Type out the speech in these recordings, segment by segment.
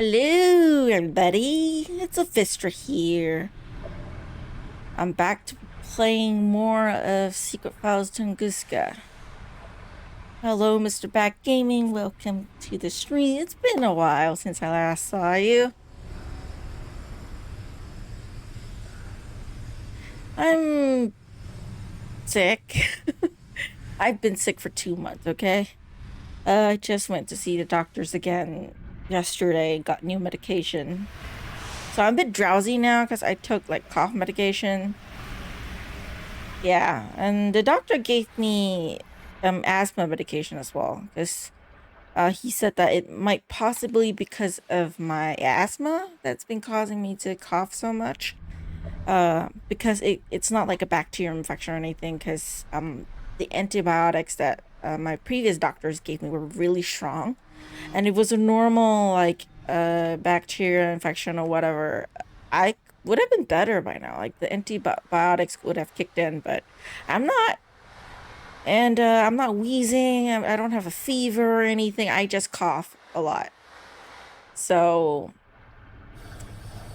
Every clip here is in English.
Hello, everybody. It's Luphisra here. I'm back to playing more of Secret Files Tunguska. Hello, Mr. Back Gaming. Welcome to the stream. It's been a while since I last saw you. I'm sick. I've been sick for 2 months, okay? I just went to see the doctors again yesterday, got new medication. So I'm a bit drowsy now because I took like cough medication. Yeah, and the doctor gave me asthma medication as well because he said that it might possibly because of my asthma that's been causing me to cough so much. Because it's not like a bacterial infection or anything, because the antibiotics that my previous doctors gave me were really strong, and it was a normal like bacterial infection or whatever, I would have been better by now. Like the antibiotics would have kicked in, but I'm not. And I'm not wheezing. I don't have a fever or anything. I just cough a lot. So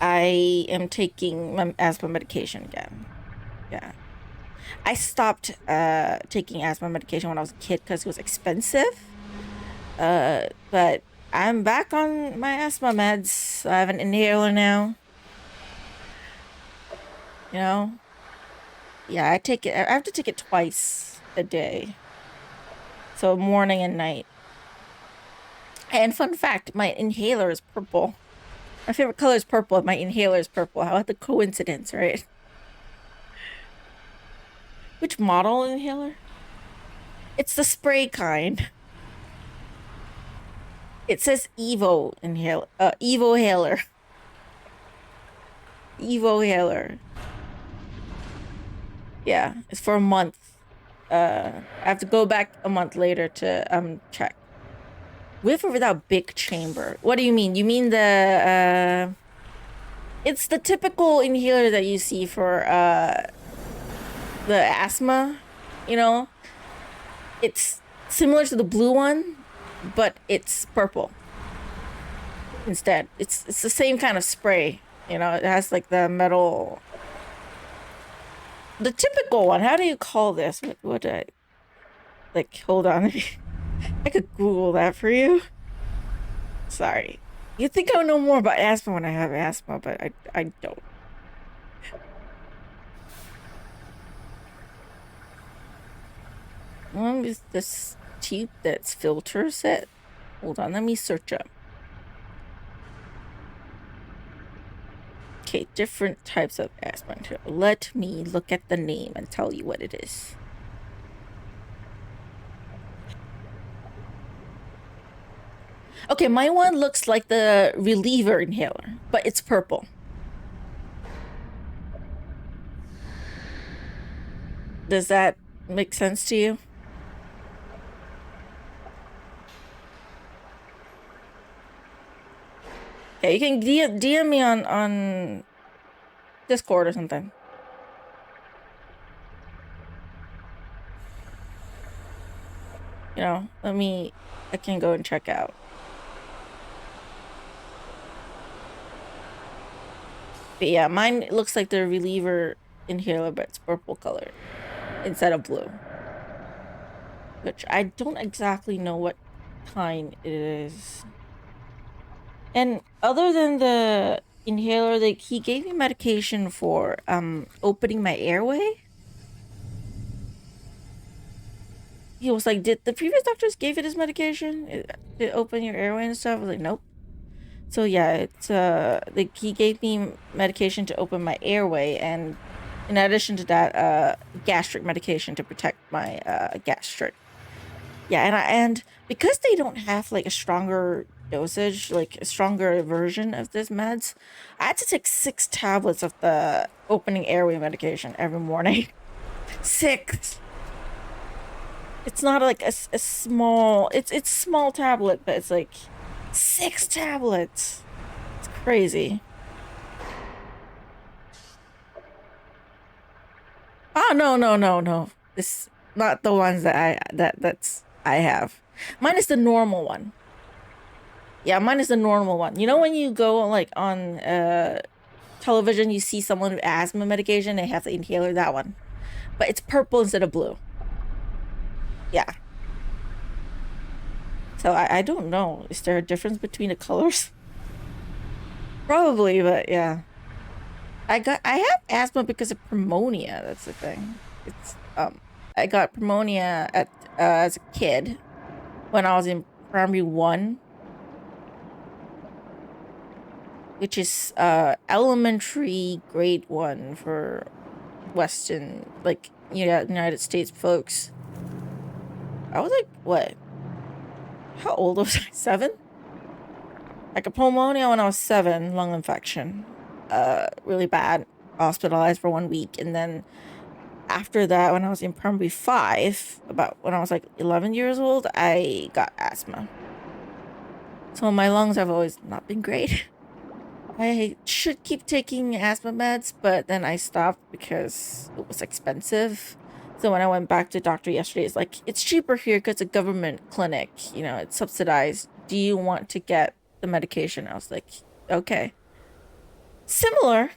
I am taking my asthma medication again. Yeah. I stopped taking asthma medication when I was a kid because it was expensive. But I'm back on my asthma meds. I have an inhaler now. You know? Yeah, I take it. I have to take it twice a day. So morning and night. And fun fact, my inhaler is purple. My favorite color is purple, and my inhaler is purple. How about the coincidence, right? Which model inhaler? It's the spray kind. It says Evo inhaler. Evo Haler. Evo Haler. Yeah, it's for a month. I have to go back a month later to check. With or without big chamber? What do you mean? You mean the it's the typical inhaler that you see for the asthma, you know? It's similar to the blue one, but it's purple instead. It's the same kind of spray, you know? It has like the metal, the typical one. How do you call this? What I like? Hold on. I could Google that for you. Sorry. You think I know more about asthma when I have asthma, but I don't. Is this tube that's filter set? Hold on, let me search up. Okay, different types of asthma. Let me look at the name and tell you what it is. Okay, my one looks like the reliever inhaler, but it's purple. Does that make sense to you? Okay, you can DM me on Discord or something. You know, I can go and check out. But yeah, mine looks like the reliever inhaler, but it's purple color instead of blue. Which I don't exactly know what kind it is. And other than the inhaler, like he gave me medication for opening my airway. He was like, did the previous doctors gave it as medication to open your airway and stuff? I was like, nope. So yeah, it's like he gave me medication to open my airway, and in addition to that, gastric medication to protect my gastric. Yeah, and because they don't have like a stronger dosage, like a stronger version of this meds, I had to take 6 tablets of the opening airway medication every morning. 6. It's not like a small. It's small tablet, but it's like 6 tablets. It's crazy. Oh no. This not the ones that I have. Mine is the normal one. Yeah, mine is the normal one. You know when you go like on television, you see someone with asthma medication, they have the inhaler, that one. But it's purple instead of blue. Yeah. So I don't know. Is there a difference between the colors? Probably, but yeah. I have asthma because of pneumonia. That's the thing. It's I got pneumonia at as a kid when I was in primary 1, which is elementary grade 1 for Western, like, United States folks. I was like, what? How old was I? 7? Like a pneumonia when I was 7, lung infection. Really bad. Hospitalized for 1 week. And then after that, when I was in primary 5, about when I was like 11 years old, I got asthma. So my lungs have always not been great. I should keep taking asthma meds, but then I stopped because it was expensive. So when I went back to doctor yesterday, it's like, it's cheaper here because it's a government clinic. It's subsidized. Do you want to get the medication? I was like, okay. Similar.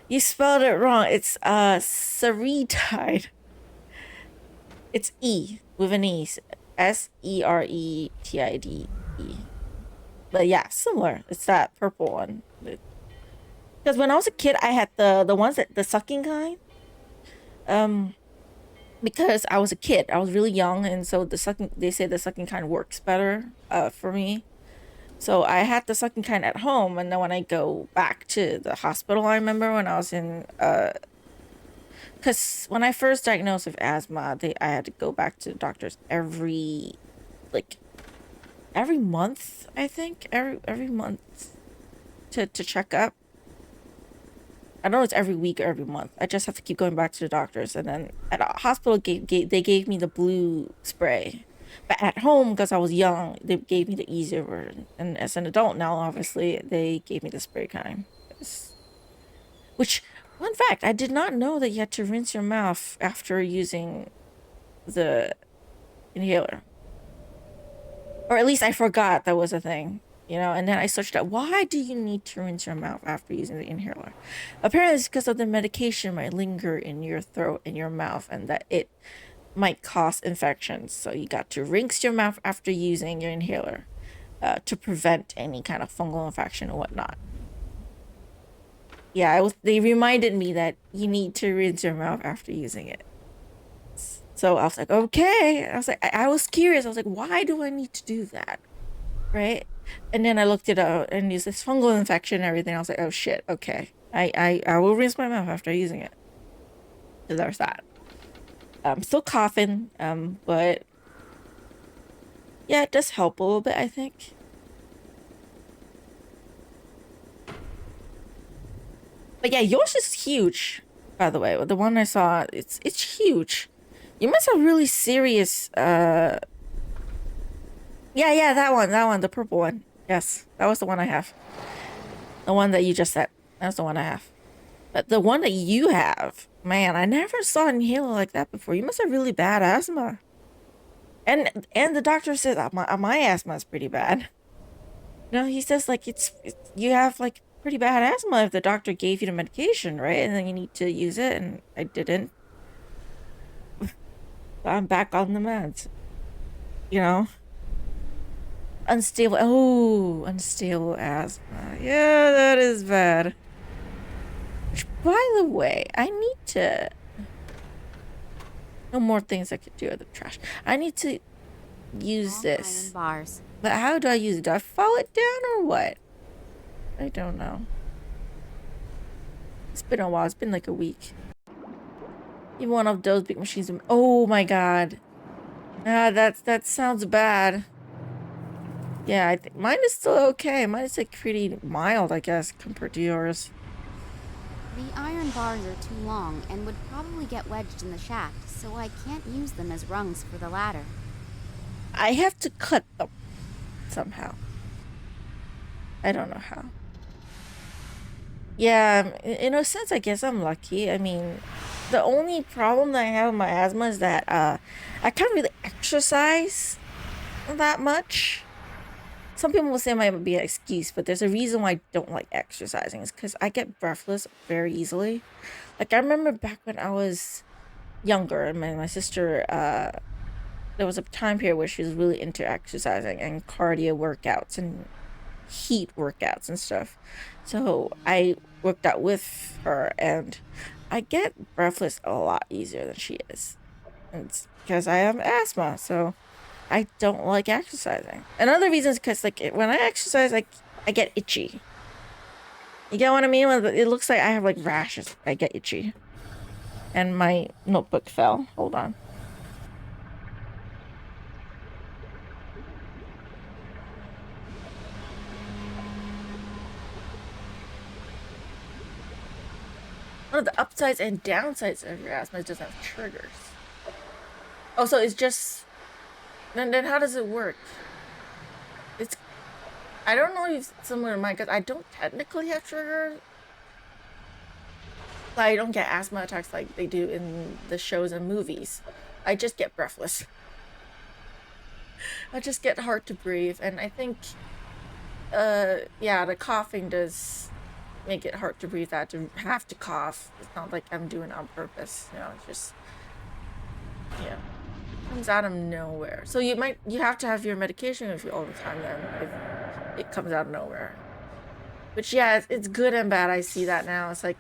You spelled it wrong. It's Seretide. It's E with an E. Seretide. But yeah, similar. It's that purple one. Because when I was a kid, I had the ones that the sucking kind. Because I was a kid, I was really young, and so they say the sucking kind works better for me. So I had the sucking kind at home, and then when I go back to the hospital, I remember when I was in because when I first diagnosed with asthma, I had to go back to the doctors every month, I think, every month to check up. I don't know, it's every week or every month. I just have to keep going back to the doctors. And then at a hospital, they gave me the blue spray. But at home, because I was young, they gave me the easier version. And as an adult now, obviously, they gave me the spray kind. Which, fun fact, I did not know that you had to rinse your mouth after using the inhaler. Or at least I forgot that was a thing. And then I searched out, why do you need to rinse your mouth after using the inhaler? Apparently it's because of the medication might linger in your throat and your mouth, and that it might cause infections. So you got to rinse your mouth after using your inhaler to prevent any kind of fungal infection or whatnot. Yeah, they reminded me that you need to rinse your mouth after using it. So I was like, okay. I was like, I was curious. I was like, why do I need to do that? Right? And then I looked it up, and it's this fungal infection and everything. I was like, oh shit, okay. I will rinse my mouth after using it. So there's that. I'm still coughing, but yeah, it does help a little bit, I think. But yeah, yours is huge, by the way. The one I saw, it's huge. You must have really serious Yeah, that one, the purple one. Yes, that was the one I have. The one that you just said. That's the one I have. But the one that you have, man, I never saw an inhaler like that before. You must have really bad asthma. And the doctor says that my asthma is pretty bad. He says like it's you have like pretty bad asthma if the doctor gave you the medication, right? And then you need to use it, and I didn't. I'm back on the meds. Unstable asthma. Yeah, that is bad. Which, by the way, I need to... No more things I could do with the trash. I need to use this. Iron bars. But how do I use it? Do I fall it down or what? I don't know. It's been a while. It's been like a week. Even one of those big machines. Oh my god. That sounds bad. Yeah, I think mine is still okay. Mine is like pretty mild, I guess, compared to yours. The iron bars are too long and would probably get wedged in the shaft, so I can't use them as rungs for the ladder. I have to cut them somehow. I don't know how. Yeah, in a sense, I guess I'm lucky. I mean, the only problem that I have with my asthma is that I can't really exercise that much. some people will say it might be an excuse, but there's a reason why I don't like exercising. It's because I get breathless very easily. Like, I remember back when I was younger, and my sister, there was a time period where she was really into exercising and cardio workouts and heat workouts and stuff. So I worked out with her, and I get breathless a lot easier than she is. And it's because I have asthma, so I don't like exercising. Another reason is because like when I exercise, I get itchy. You get what I mean? When it looks like I have like rashes. I get itchy. And my notebook fell. Hold on. One of the upsides and downsides of your asthma is it doesn't have triggers. Oh, so it's just... Then how does it work? It's... I don't know if it's similar to mine, because I don't technically have triggers. I don't get asthma attacks like they do in the shows and movies. I just get breathless. I just get hard to breathe, and I think, yeah, the coughing does make it hard to breathe. I have to cough. It's not like I'm doing it on purpose, you know, it's just, yeah, it comes out of nowhere. So you have to have your medication with you all the time then, if it comes out of nowhere. Which, yeah, it's good and bad. I see that now. It's like,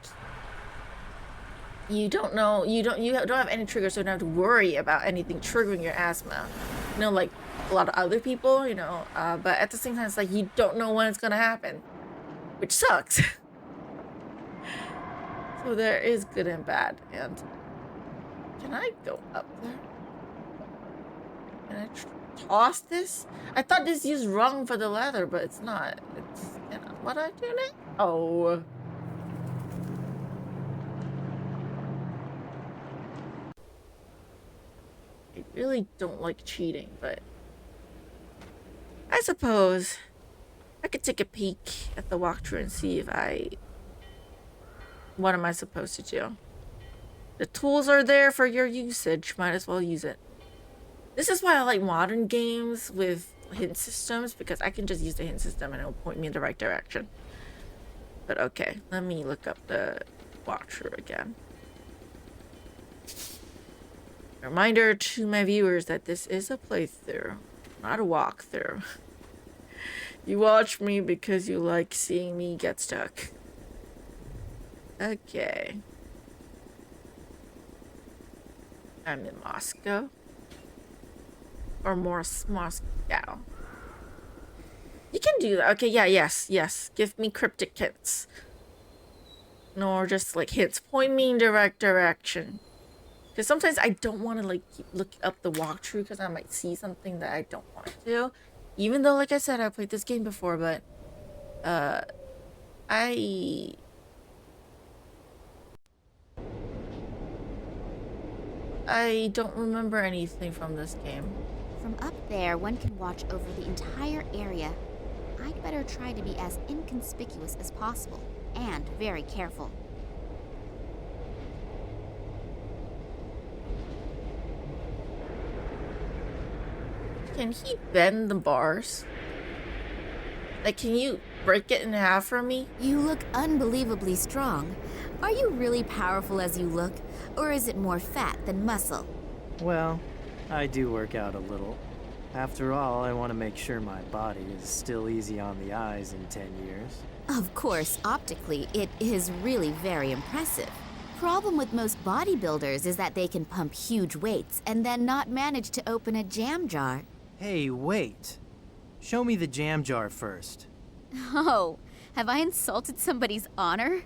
you don't have any triggers, so you don't have to worry about anything triggering your asthma. You know, like a lot of other people, you know, but at the same time, it's like you don't know when it's gonna happen, which sucks. So there is good and bad. And can I go up there? Can I toss this? I thought this used rung for the leather, but it's not. It's, you know, what I do now? Oh. I really don't like cheating, but I suppose I could take a peek at the walkthrough and see if what am I supposed to do? The tools are there for your usage. Might as well use it. This is why I like modern games with hint systems, because I can just use the hint system and it'll point me in the right direction. But okay, let me look up the walkthrough again. Reminder to my viewers that this is a playthrough, not a walkthrough. You watch me because you like seeing me get stuck. Okay. I'm in Moscow. Or Moscow. You can do that. Okay, yeah, yes. Give me cryptic hints. Nor just like hints. Point me in the right direction. Because sometimes I don't want to like keep looking up the walkthrough because I might see something that I don't want to. Even though, like I said, I played this game before, but I don't remember anything from this game. From up there, one can watch over the entire area. I'd better try to be as inconspicuous as possible, and very careful. Can he bend the bars? Like, can you break it in half for me? You look unbelievably strong. Are you really powerful as you look, or is it more fat than muscle? Well, I do work out a little. After all, I want to make sure my body is still easy on the eyes in 10 years. Of course, optically, it is really very impressive. Problem with most bodybuilders is that they can pump huge weights and then not manage to open a jam jar. Hey, wait. Show me the jam jar first. Oh, have I insulted somebody's honor?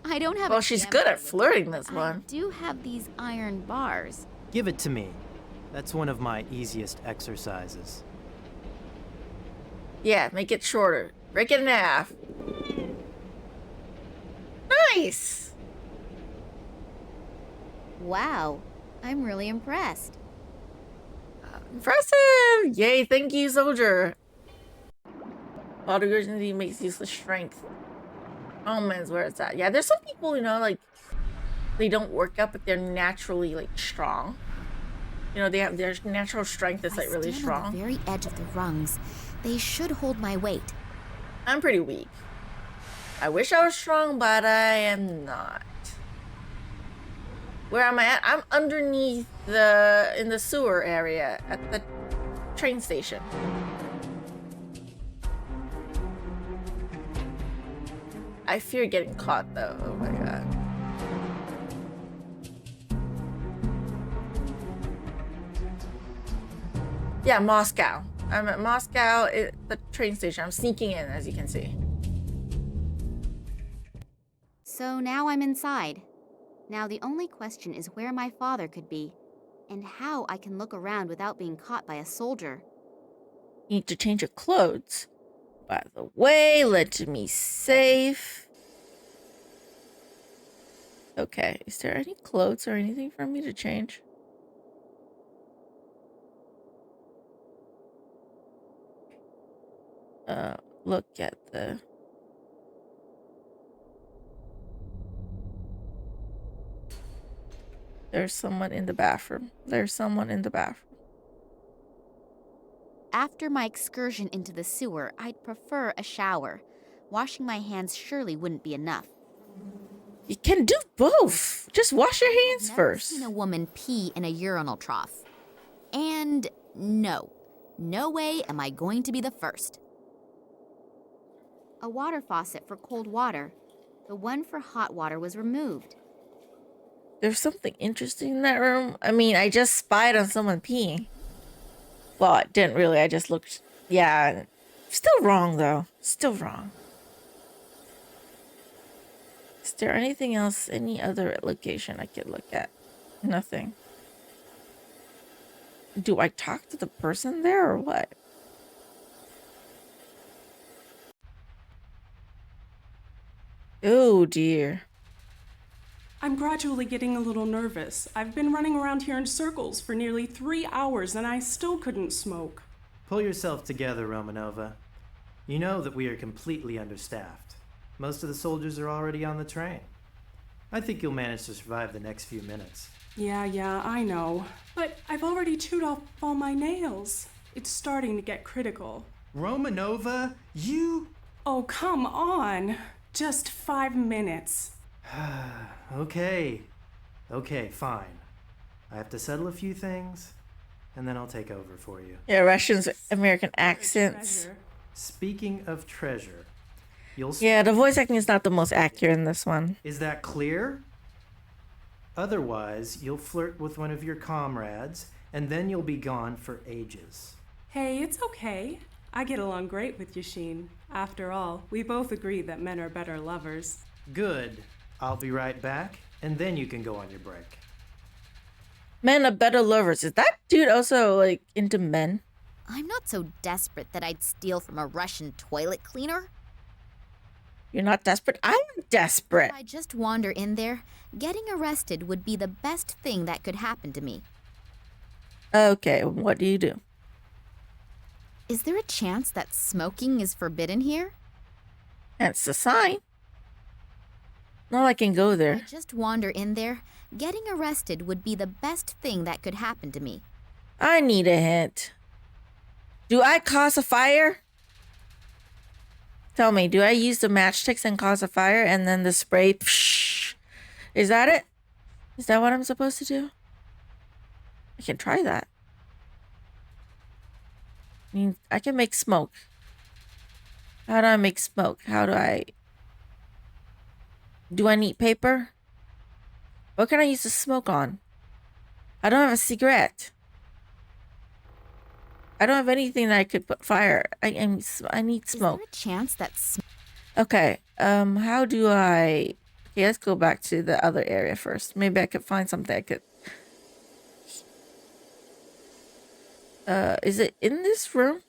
I don't have Well, a she's jam good jar at with flirting me. this one. I do have these iron bars. Give it to me. That's one of my easiest exercises. Yeah, make it shorter. Break it in half. Nice! Wow, I'm really impressed. Impressive! Yay, thank you, soldier. Body urgency makes useless strength. Oh man's where it's at. Yeah, there's some people, you know, like, they don't work out, but they're naturally, like, strong. You know, they have their natural strength is like really I stand strong. on the very edge of the rungs. They should hold my weight. I'm pretty weak. I wish I was strong, but I am not. Where am I at? I'm underneath in the sewer area at the train station. I fear getting caught though. Oh my god. Yeah, Moscow. I'm at Moscow at the train station. I'm sneaking in, as you can see. So now I'm inside. Now the only question is where my father could be, and how I can look around without being caught by a soldier. You need to change your clothes. By the way, let me save. Okay, is there any clothes or anything for me to change? Look at the... There's someone in the bathroom. There's someone in the bathroom. After my excursion into the sewer, I'd prefer a shower. Washing my hands surely wouldn't be enough. You can do both. Just wash your hands Never first. seen a woman pee in a urinal trough. And no way am I going to be the first. A water faucet for cold water. The one for hot water was removed. There's something interesting in that room. I mean, I just spied on someone peeing. Well, I didn't really. I just looked. Yeah. Still wrong, though. Still wrong. Is there anything else? Any other location I could look at? Nothing. Do I talk to the person there or what? Oh, dear. I'm gradually getting a little nervous. I've been running around here in circles for nearly 3 hours and I still couldn't smoke. Pull yourself together, Romanova. You know that we are completely understaffed. Most of the soldiers are already on the train. I think you'll manage to survive the next few minutes. Yeah, I know. But I've already chewed off all my nails. It's starting to get critical. Romanova, you... Oh, come on. Just 5 minutes. Okay, fine. I have to settle a few things, and then I'll take over for you. Yeah, Russians, American accents. Treasure. Speaking of treasure, Yeah, the voice acting is not the most accurate in this one. Is that clear? Otherwise, you'll flirt with one of your comrades, and then you'll be gone for ages. Hey, it's okay. I get along great with Yashin. After all, we both agree that men are better lovers. Good. I'll be right back, and then you can go on your break. Men are better lovers. Is that dude also, like, into men? I'm not so desperate that I'd steal from a Russian toilet cleaner. You're not desperate? I'm desperate. If I just wander in there, getting arrested would be the best thing that could happen to me. Okay, what do you do? Is there a chance that smoking is forbidden here? That's the sign. No, I can go If there. I just wander in there, getting arrested would be the best thing that could happen to me. I need a hint. Do I cause a fire? Tell me, do I use the matchsticks and cause a fire and then the spray? Psh, is that it? Is that what I'm supposed to do? I can try that. I mean, I can make smoke. How do I make smoke? How do I... Do I need paper? What can I use the smoke on? I don't have a cigarette. I don't have anything that I could put fire. I need smoke. Is there a chance that Okay. How do I... Okay, let's go back to the other area first. Maybe I could find something I could... Is it in this room?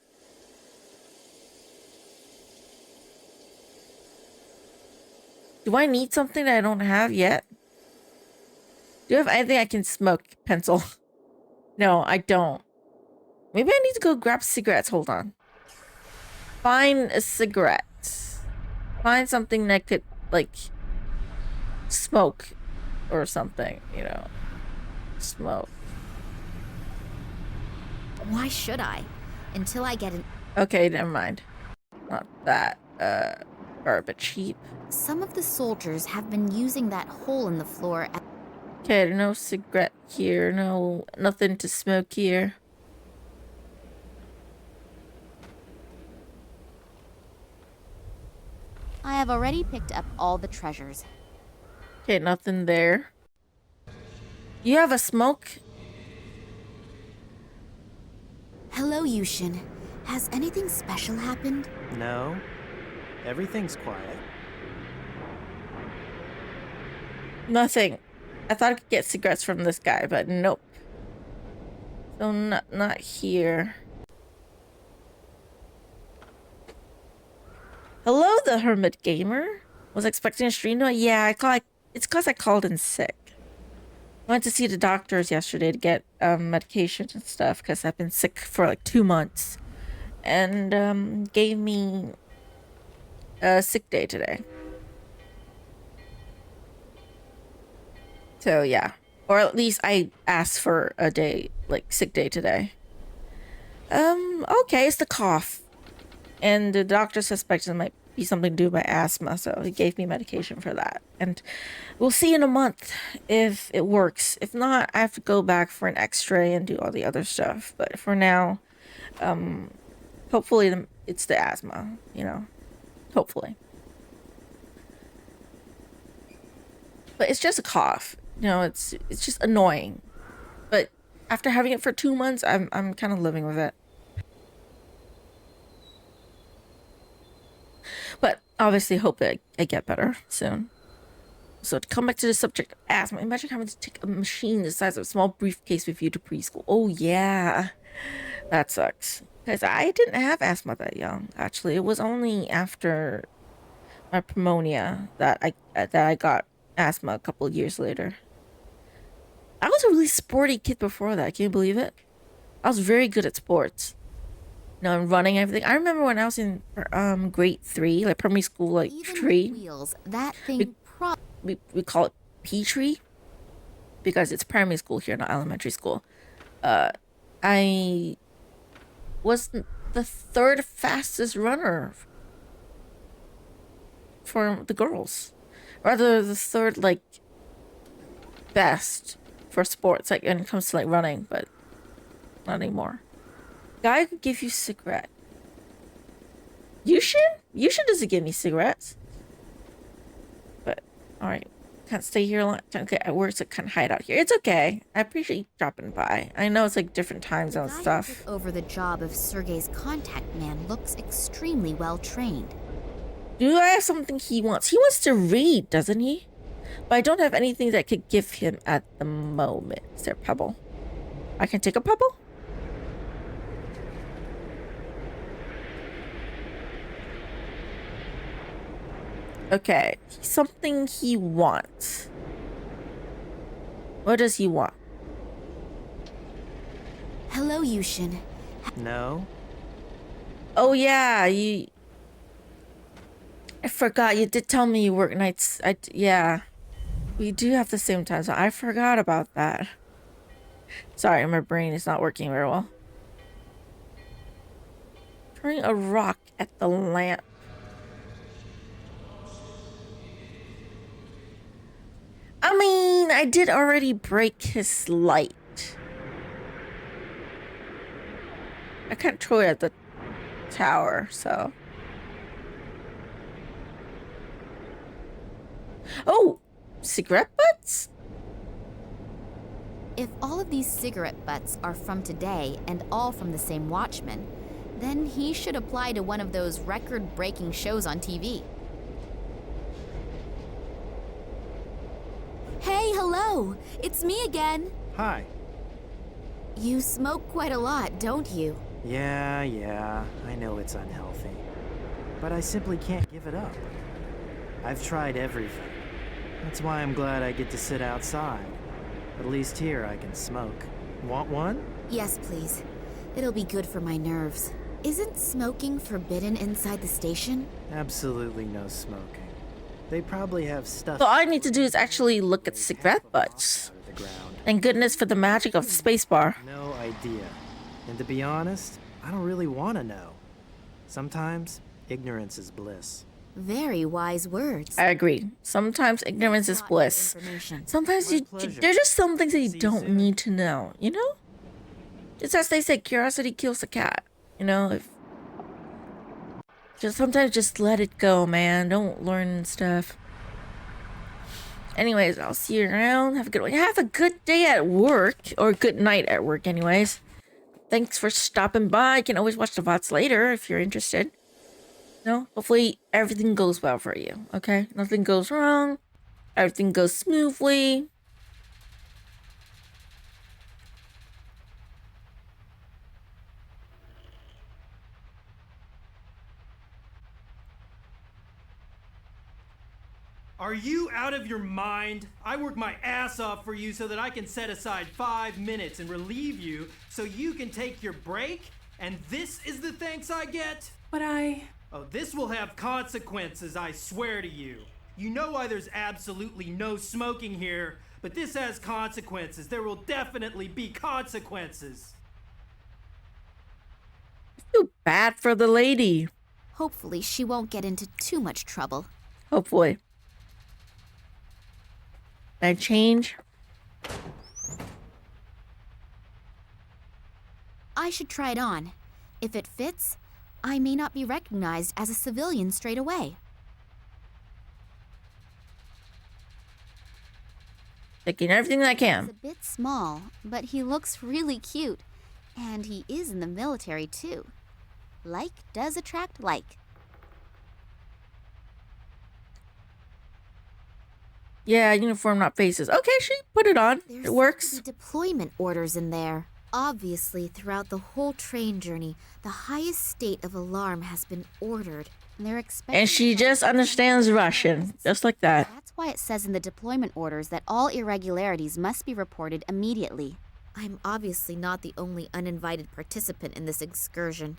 Do I need something that I don't have yet? Do you have anything I can smoke? Pencil. No, I don't. Maybe I need to go grab cigarettes. Hold on. Find a cigarette. Find something that could, like, smoke or something, you know. Smoke. Why should I? Until I get an... Okay, never mind. Not that, garbage heap. Some of the soldiers have been using that hole in the floor as... Okay, no cigarette here, nothing to smoke here. I have already picked up all the treasures. Okay, nothing there. You have a smoke? Hello, Yushin. Has anything special happened? No. Everything's quiet. Nothing. I thought I could get cigarettes from this guy, but nope. So not here. Hello, the Hermit Gamer. Was expecting a stream tonight? Yeah, it's because I called in sick. Went to see the doctors yesterday to get medication and stuff because I've been sick for like 2 months, and gave me a sick day today. So yeah, or at least I asked for a day, like sick day today. Okay, it's the cough, and the doctor suspects it might be something to do with my asthma, so he gave me medication for that. And we'll see in a month if it works. If not, I have to go back for an X-ray and do all the other stuff. But for now, hopefully it's the asthma, hopefully. But it's just a cough. It's just annoying. But after having it for 2 months, I'm kind of living with it. But obviously hope that I get better soon. So to come back to the subject of asthma, imagine having to take a machine the size of a small briefcase with you to preschool. Oh yeah, that sucks. Because I didn't have asthma that young. Actually, it was only after my pneumonia that I got asthma a couple of years later. I was a really sporty kid before that. Can you believe it? I was very good at sports. And running and everything. I remember when I was in grade 3, like primary school, like Even tree. with wheels, that thing We call it P-tree because it's primary school here, not elementary school. I was the 3rd fastest runner for the girls. Rather, the 3rd, like, best for sports, like, when it comes to, like, running, but not anymore. Guy could give you cigarette. Yushin doesn't give me cigarettes. But, alright. Can't stay here long. Okay, I work, so I can't hide out here. It's okay. I appreciate you dropping by. I know it's like different times and The guy who stuff. took over the job of Sergei's contact man looks extremely well trained. Do I have something he wants? He wants to read, doesn't he? But I don't have anything that could give him at the moment. Is there a pebble? I can take a pebble? Okay, something he wants. What does he want? Hello, Yushin. No? Oh yeah, I forgot, you did tell me you work nights. Yeah. We do have the same time, so I forgot about that. Sorry, my brain is not working very well. Throwing a rock at the lamp. I mean, I did already break his light. I can't throw it at the tower, so. Oh, cigarette butts? If all of these cigarette butts are from today and all from the same watchman, then he should apply to one of those record-breaking shows on TV. Hey, hello! It's me again! Hi. You smoke quite a lot, don't you? Yeah, I know it's unhealthy. But I simply can't give it up. I've tried everything. That's why I'm glad I get to sit outside. At least here I can smoke. Want one? Yes, please. It'll be good for my nerves. Isn't smoking forbidden inside the station? Absolutely no smoking. They probably have stuff. So all I need to do is actually look at cigarette butts. Out of the ground. Thank goodness for the magic of the spacebar. No idea. And to be honest, I don't really want to know. Sometimes, ignorance is bliss. Very wise words. I agree. Sometimes ignorance is Lot of bliss. information. Sometimes My you pleasure. there's just some things that you See you don't soon. need to know, you know? Just as they say, curiosity kills the cat. You know, if just sometimes just let it go, man. Don't learn stuff. Anyways, I'll see you around. Have a good one. Have a good day at work, or good night at work, anyways. Thanks for stopping by. You can always watch the VODs later if you're interested. No, hopefully everything goes well for you. Okay, nothing goes wrong. Everything goes smoothly. Are you out of your mind? I work my ass off for you so that I can set aside 5 minutes and relieve you so you can take your break? And this is the thanks I get? But Oh, this will have consequences, I swear to you. You know why there's absolutely no smoking here, but this has consequences. There will definitely be consequences. Feel bad for the lady. Hopefully, she won't get into too much trouble. Hopefully. Can I change? I should try it on. If it fits, I may not be recognized as a civilian straight away. Taking everything that I He's can. a bit small, but he looks really cute. And he is in the military, too. Like does attract like. Yeah, uniform, not faces. Okay, she put it on. There's It works. the deployment orders in there. Obviously, throughout the whole train journey, the highest state of alarm has been ordered. And they're expecting. And she just understands Russian. Just like that. That's why it says in the deployment orders that all irregularities must be reported immediately. I'm obviously not the only uninvited participant in this excursion.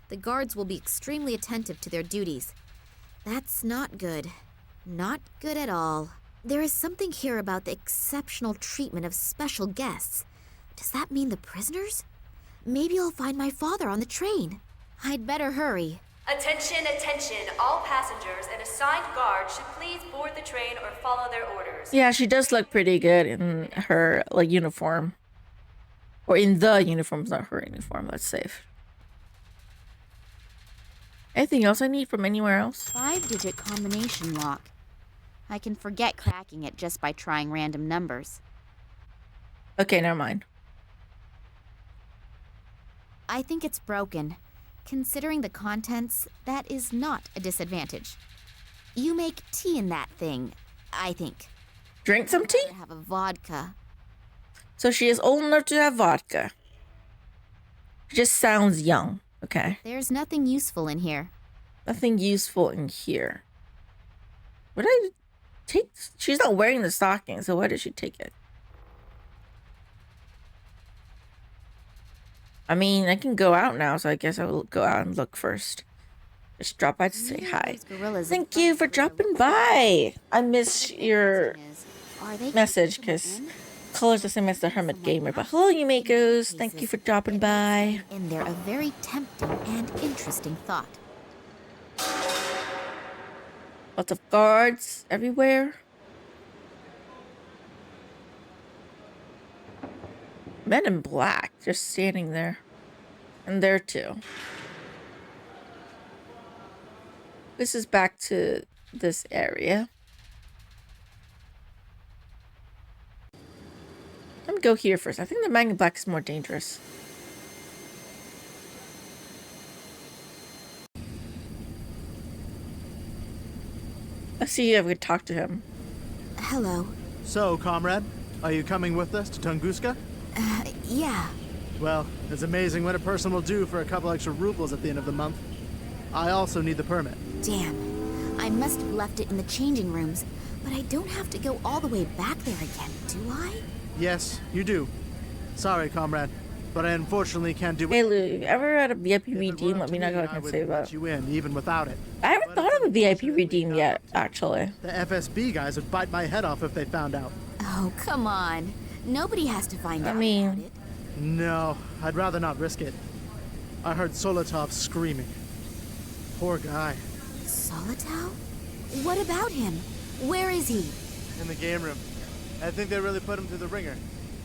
The guards will be extremely attentive to their duties. That's not good. Not good at all. There is something here about the exceptional treatment of special guests. Does that mean the prisoners? Maybe I'll find my father on the train. I'd better hurry. Attention, attention. All passengers and assigned guards should please board the train or follow their orders. Yeah, she does look pretty good in her, like, uniform. Or in the uniform, it's not her uniform. That's safe. Anything else I need from anywhere else? 5-digit combination lock. I can forget cracking it just by trying random numbers. Okay, never mind. I think it's broken. Considering the contents, that is not a disadvantage. You make tea in that thing, I think. Drink some tea? I'd rather have a vodka. So she is old enough to have vodka. She just sounds young. Okay. There's nothing useful in here. Nothing useful in here. What did I take? She's not wearing the stocking, so why did she take it? I mean, I can go out now, so I guess I will go out and look first. Just drop by to say hi. Thank you for dropping by. I miss your message because color's the same as the Hermit Gamer. But hello, you Makos. Thank you for dropping by. And they're a very tempting and interesting thought. Lots of guards everywhere. Men in black just standing there. And there too. This is back to this area. Let me go here first. I think the man in black is more dangerous. Let's see if we can talk to him. Hello. So, comrade, are you coming with us to Tunguska? Yeah. Well, it's amazing what a person will do for a couple extra rubles at the end of the month. I also need the permit. Damn. I must have left it in the changing rooms, but I don't have to go all the way back there again, do I? Yes, you do. Sorry, comrade, but I unfortunately can't do Hey it. Lou, you ever had a VIP If it were redeem? up Let to me know what I I can would say let about. you in, even without it. I haven't thought of a VIP redeem yet, actually. The FSB guys would bite my head off if they found out. Oh, come on. Nobody has to find out about it. No, I'd rather not risk it. I heard Solotov screaming. Poor guy. Solotov? What about him? Where is he? In the game room. I think they really put him through the ringer.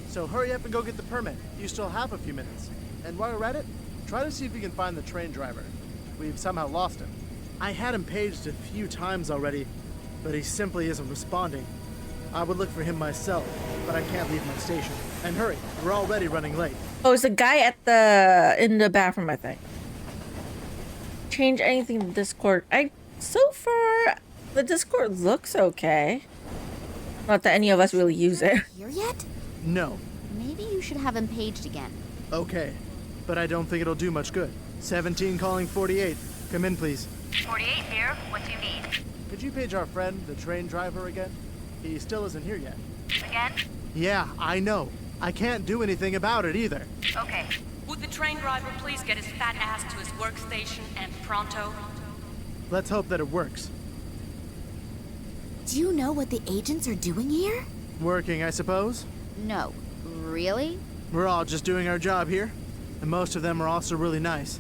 So hurry up and go get the permit. You still have a few minutes. And while you're at it, try to see if you can find the train driver. We've somehow lost him. I had him paged a few times already, but he simply isn't responding. I would look for him myself, but I can't leave my station. And hurry, we're already running late. Oh, it's the guy in the bathroom, I think. Change anything in Discord. So far, the Discord looks okay. Not that any of us really use it. Here yet? No. Maybe you should have him paged again. Okay, but I don't think it'll do much good. 17 calling 48. Come in, please. 48 here. What do you need? Could you page our friend, the train driver, again? He still isn't here yet. Again? Yeah, I know. I can't do anything about it either. Okay. Would the train driver please get his fat ass to his workstation and pronto? Let's hope that it works. Do you know what the agents are doing here? Working, I suppose? No. Really? We're all just doing our job here. And most of them are also really nice.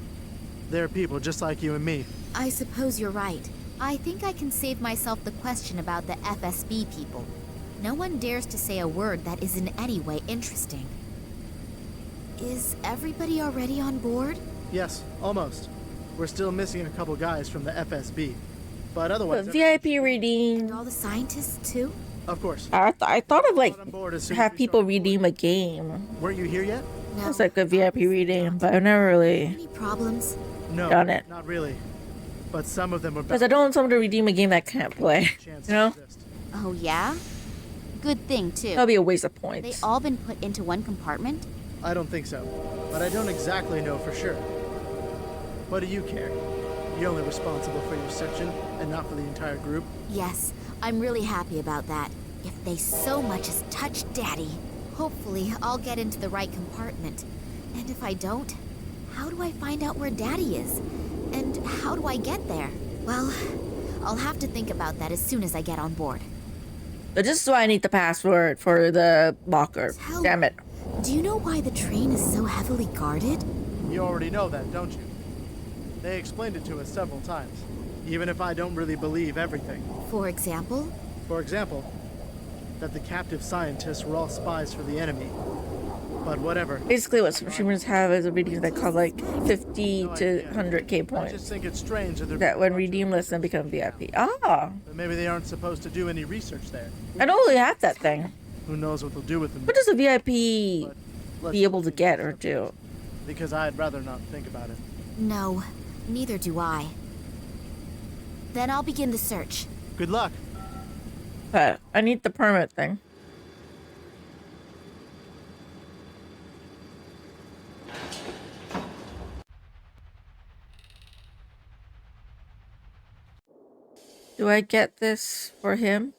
They're people just like you and me. I suppose you're right. I think I can save myself the question about the FSB people. No one dares to say a word that is in any way interesting. Is everybody already on board? Yes, almost. We're still missing a couple guys from the FSB. But otherwise... But VIP redeem. And all the scientists, too? Of course. I thought of like On board as soon as have we people start redeem a game. Weren't you here yet? No. It's like a VIP redeem, but I've never really Any problems? No, done it. not really. But some of them were Because I don't want someone to redeem a game that can't play. chance You know? to exist. Oh, yeah? Good thing, too. That'll be a waste of They points. all been put into one compartment? I don't think so. But I don't exactly know for sure. What do you care? You're only responsible for your section and not for the entire group. Yes, I'm really happy about that. If they so much as touch Daddy, hopefully I'll get into the right compartment. And if I don't, how do I find out where Daddy is? And how do I get there? Well, I'll have to think about that as soon as I get on board. But this is why I need the password for the locker. Tell- Damn it. Do you know why the train is so heavily guarded? You already know that, don't you? They explained it to us several times, even if I don't really believe everything. For example? For example, that the captive scientists were all spies for the enemy. But whatever. Basically, what streamers have is a redeem that cost like 50 to 100k I just points. think it's strange that they're That when redeem lists then become VIP. Ah, But maybe they aren't supposed to do any research there. I don't really have that thing. Who knows what they'll do with them? What does a VIP But let's be able to think get about or it, do? Because I'd rather not think about it. No, neither do I. Then I'll begin the search. Good luck. But I need the permit thing. Do I get this for him?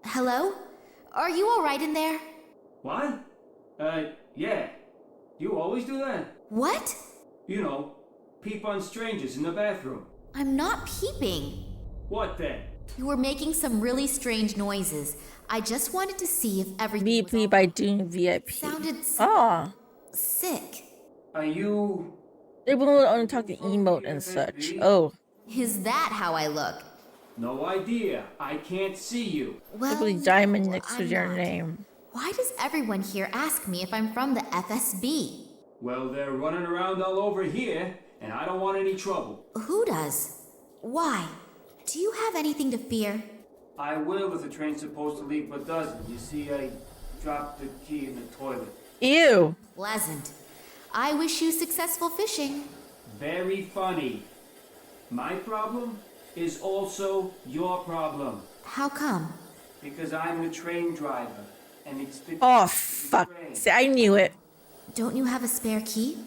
Hello? Are you alright in there? What? Yeah. You always do that? What? You know, peep on strangers in the bathroom. I'm not peeping. What then? You were making some really strange noises. I just wanted to see if everything was VP all by doing VIP. sounded Ah, sick. Are you... they will only talk to emote and such. Oh, Is that how I look? No idea. I can't see you. Well, probably diamond next to I'm your not. name. Why does everyone here ask me if I'm from the FSB? Well, they're running around all over here, and I don't want any trouble. Who does? Why? Do you have anything to fear? I will if the train's supposed to leave, but doesn't. You see, I dropped the key in the toilet. Ew. Pleasant. I wish you successful fishing. Very funny. My problem is also your problem. How come? Because I'm the train driver, and it's the... Oh, fuck. See, I knew it. Don't you have a spare key?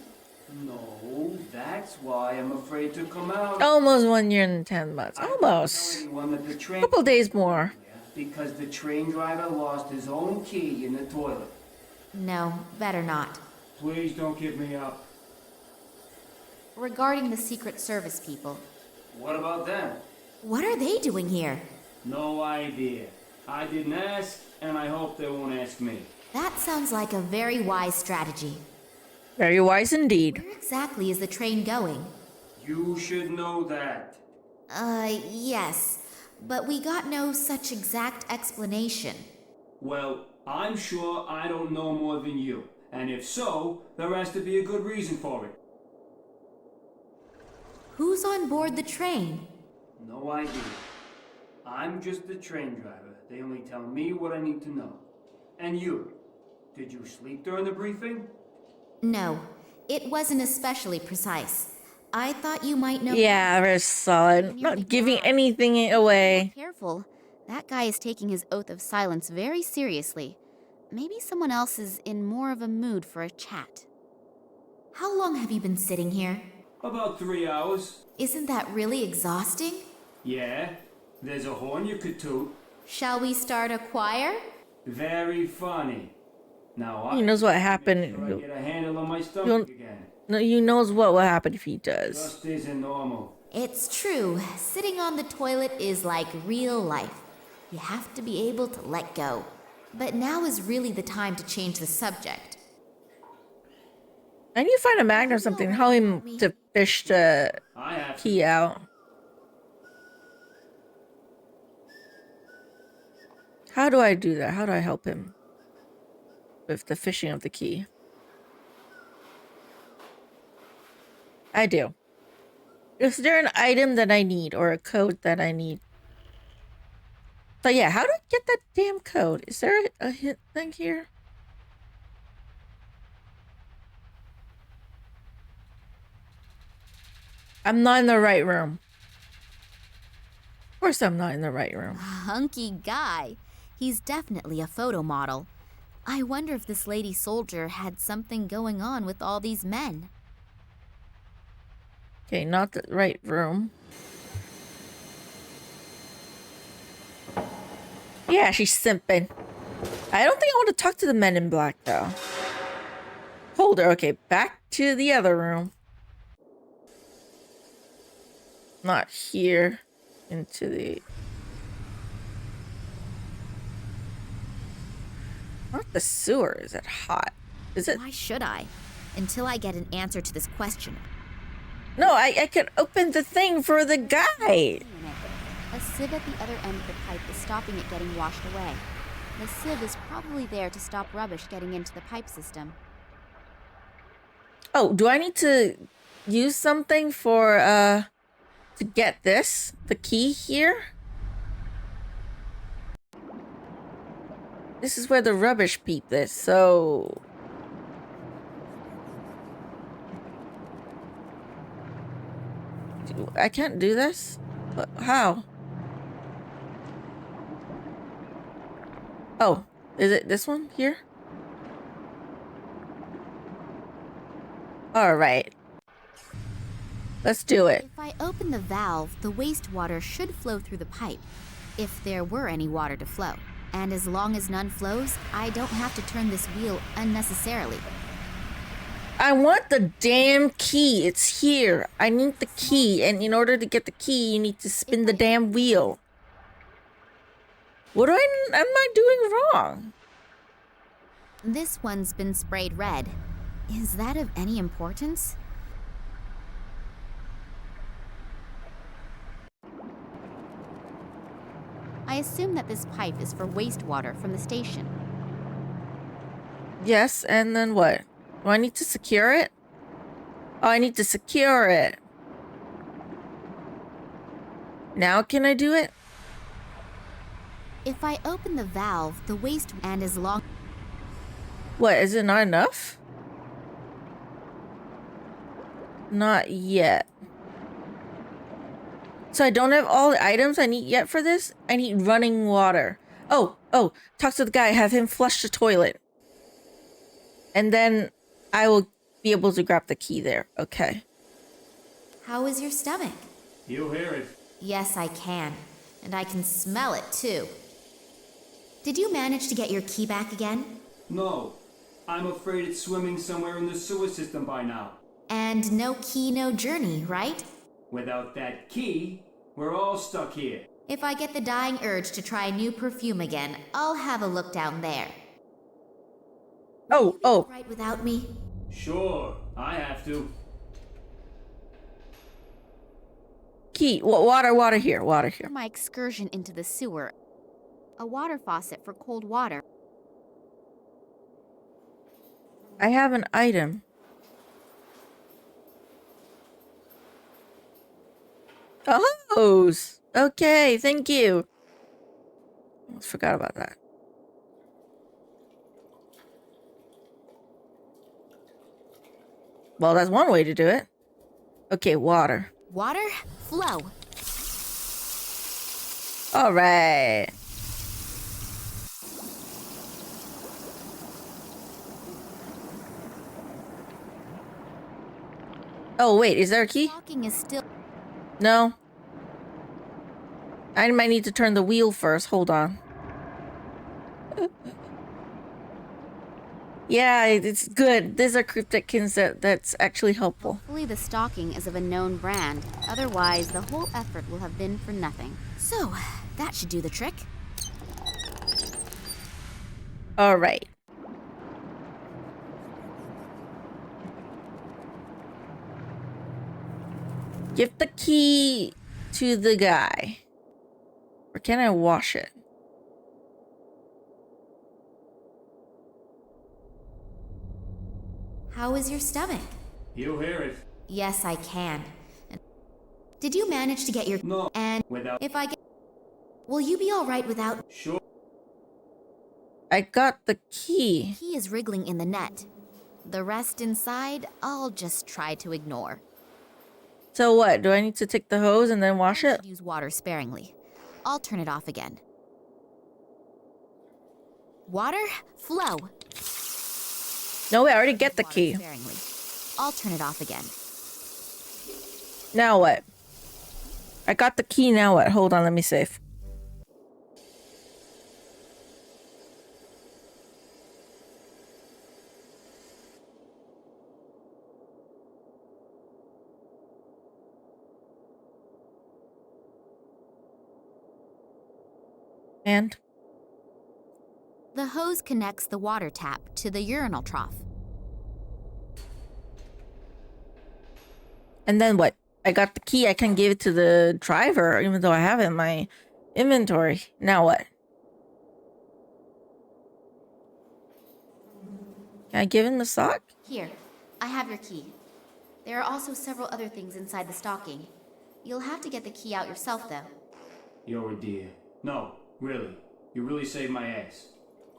No, that's why I'm afraid to come out. Almost 1 year and 10 months. I don't Almost. tell anyone that the train... Couple days more. Because the train driver lost his own key in the toilet. No, better not. Please don't give me up. Regarding the Secret Service people, What about them? what are they doing here? No idea. I didn't ask, and I hope they won't ask me. That sounds like a very wise strategy. Very wise indeed. Where exactly is the train going? You should know that. Yes. But we got no such exact explanation. Well, I'm sure I don't know more than you. And if so, there has to be a good reason for it. Who's on board the train? No idea. I'm just the train driver. They only tell me what I need to know. And you? Did you sleep during the briefing? No, it wasn't especially precise. I thought you might know. Yeah, very solid. Not giving anything away. Careful. That guy is taking his oath of silence very seriously. Maybe someone else is in more of a mood for a chat. How long have you been sitting here? About 3 hours. Isn't that really exhausting? Yeah, there's a horn you could toot. Shall we start a choir? Very funny. Now He knows what happened. Make sure I get a handle on my stomach again. No, he knows what will happen if he does. Just isn't normal. It's true. Sitting on the toilet is like real life. You have to be able to let go. But now is really the time to change the subject. I need to find a magnet or something. How him to fish the I have key out. How do I do that? How do I help him with the fishing of the key? I do. Is there an item that I need or a code that I need? So yeah, how do I get that damn code? Is there a hint thing here? I'm not in the right room. Of course I'm not in the right room. Hunky guy. He's definitely a photo model. I wonder if this lady soldier had something going on with all these men. Okay, not the right room. Yeah, she's simping. I don't think I want to talk to the men in black, though. Hold her. Okay, back to the other room. Not here. Into the... Not the sewer. Is it hot? Is it? Why should I? Until I get an answer to this question. No, I could open the thing for the guy. A sieve at the other end of the pipe is stopping it getting washed away. The sieve is probably there to stop rubbish getting into the pipe system. Oh, do I need to use something for, to get this? The key here? This is where the rubbish peep is, so... I can't do this? How? Oh, is it this one here? All right. Let's do it. If I open the valve, the wastewater should flow through the pipe, if there were any water to flow. And as long as none flows, I don't have to turn this wheel unnecessarily. I want the damn key. It's here. I need the key, and in order to get the key, you need to spin the damn wheel. What am I doing wrong? This one's been sprayed red. Is that of any importance? I assume that this pipe is for wastewater from the station. Yes, and then what? Do I need to secure it? Oh, I need to secure it. Now can I do it? If I open the valve, the waste and as long... What, is it not enough? Not yet. So I don't have all the items I need yet for this? I need running water. Oh, talk to the guy, have him flush the toilet. And then I will be able to grab the key there. Okay. How is your stomach? You hear it. Yes, I can. And I can smell it, too. Did you manage to get your key back again? No. I'm afraid it's swimming somewhere in the sewer system by now. And no key, no journey, right? Without that key, we're all stuck here. If I get the dying urge to try a new perfume again, I'll have a look down there. Oh. Right without me? Sure, I have to. Key. Water here. For my excursion into the sewer, a water faucet for cold water. I have an item. A hose. Okay, thank you. Almost forgot about that. Well, that's one way to do it. Okay, water. Water? Flow. All right. Oh, wait, is there a key? Walking is still... No. I might need to turn the wheel first. Hold on. Yeah, it's good. These are cryptic hints that's actually helpful. Hopefully the stocking is of a known brand. Otherwise, the whole effort will have been for nothing. So, that should do the trick. All right. Give the key to the guy. Or can I wash it? How is your stomach? You hear it. Yes, I can. Did you manage to get your... No. And Without... if I get... Will you be alright without... Sure. I got the key. The key is wriggling in the net. The rest inside, I'll just try to ignore. So what? Do I need to take the hose and then wash it? Use water sparingly. I'll turn it off again. Water, flow. No, I already get the key. Sparingly. I'll turn it off again. Now what? I got the key, now what? Hold on, let me save. And? The hose connects the water tap to the urinal trough. And then what? I got the key. I can give it to the driver, even though I have it in my inventory. Now what? Can I give him the sock? Here, I have your key. There are also several other things inside the stocking. You'll have to get the key out yourself, though. You're a dear. No, really. You really saved my ass.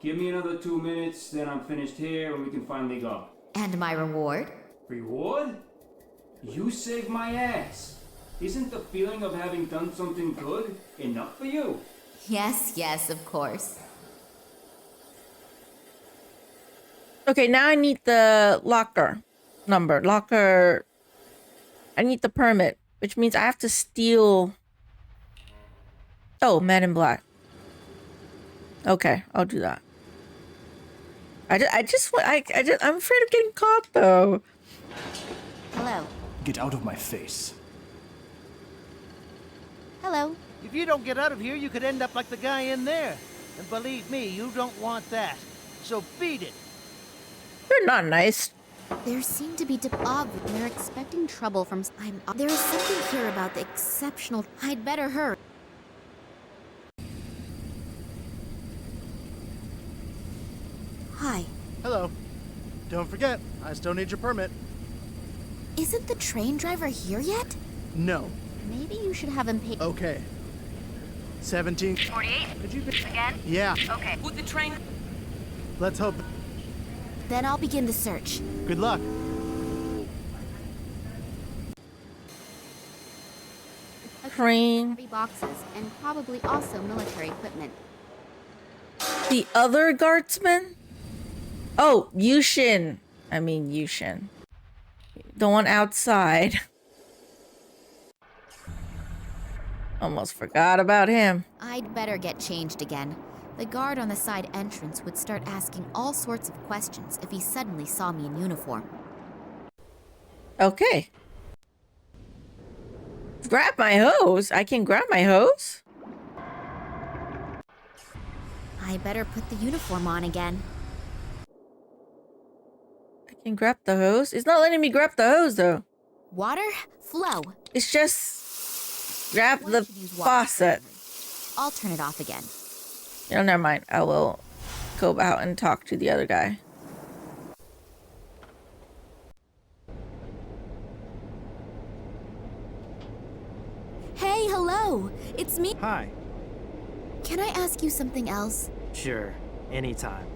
Give me another 2 minutes, then I'm finished here and we can finally go. And my reward? Reward? You saved my ass. Isn't the feeling of having done something good enough for you? Yes, of course. Okay, now I need the locker number. I need the permit, which means I have to steal... Oh, Man in Black. Okay, I'll do that. I'm afraid of getting caught, though. Hello. Get out of my face. Hello. If you don't get out of here, you could end up like the guy in there. And believe me, you don't want that. So beat it. You're not nice. There seem to be they're expecting trouble from... There is something here about the exceptional... I'd better hurry. Hi. Hello. Don't forget, I still need your permit. Isn't the train driver here yet? No. Maybe you should have him pay... Okay. 17... 48? Could you... Again? Yeah. Okay. Put the train... Let's hope... Then I'll begin the search. Good luck. Train. Heavy boxes, and probably also military equipment. The other guardsman? Oh, Yushin. The one outside. Almost forgot about him. I'd better get changed again. The guard on the side entrance would start asking all sorts of questions if he suddenly saw me in uniform. Okay. Grab my hose? I can grab my hose? I better put the uniform on again. I can grab the hose. It's not letting me grab the hose though. Water? Flow. It's just grab One the should use water faucet. sparingly. I'll turn it off again. You know, never mind. I will go out and talk to the other guy. Hey, hello! It's me. Hi. Can I ask you something else? Sure, anytime.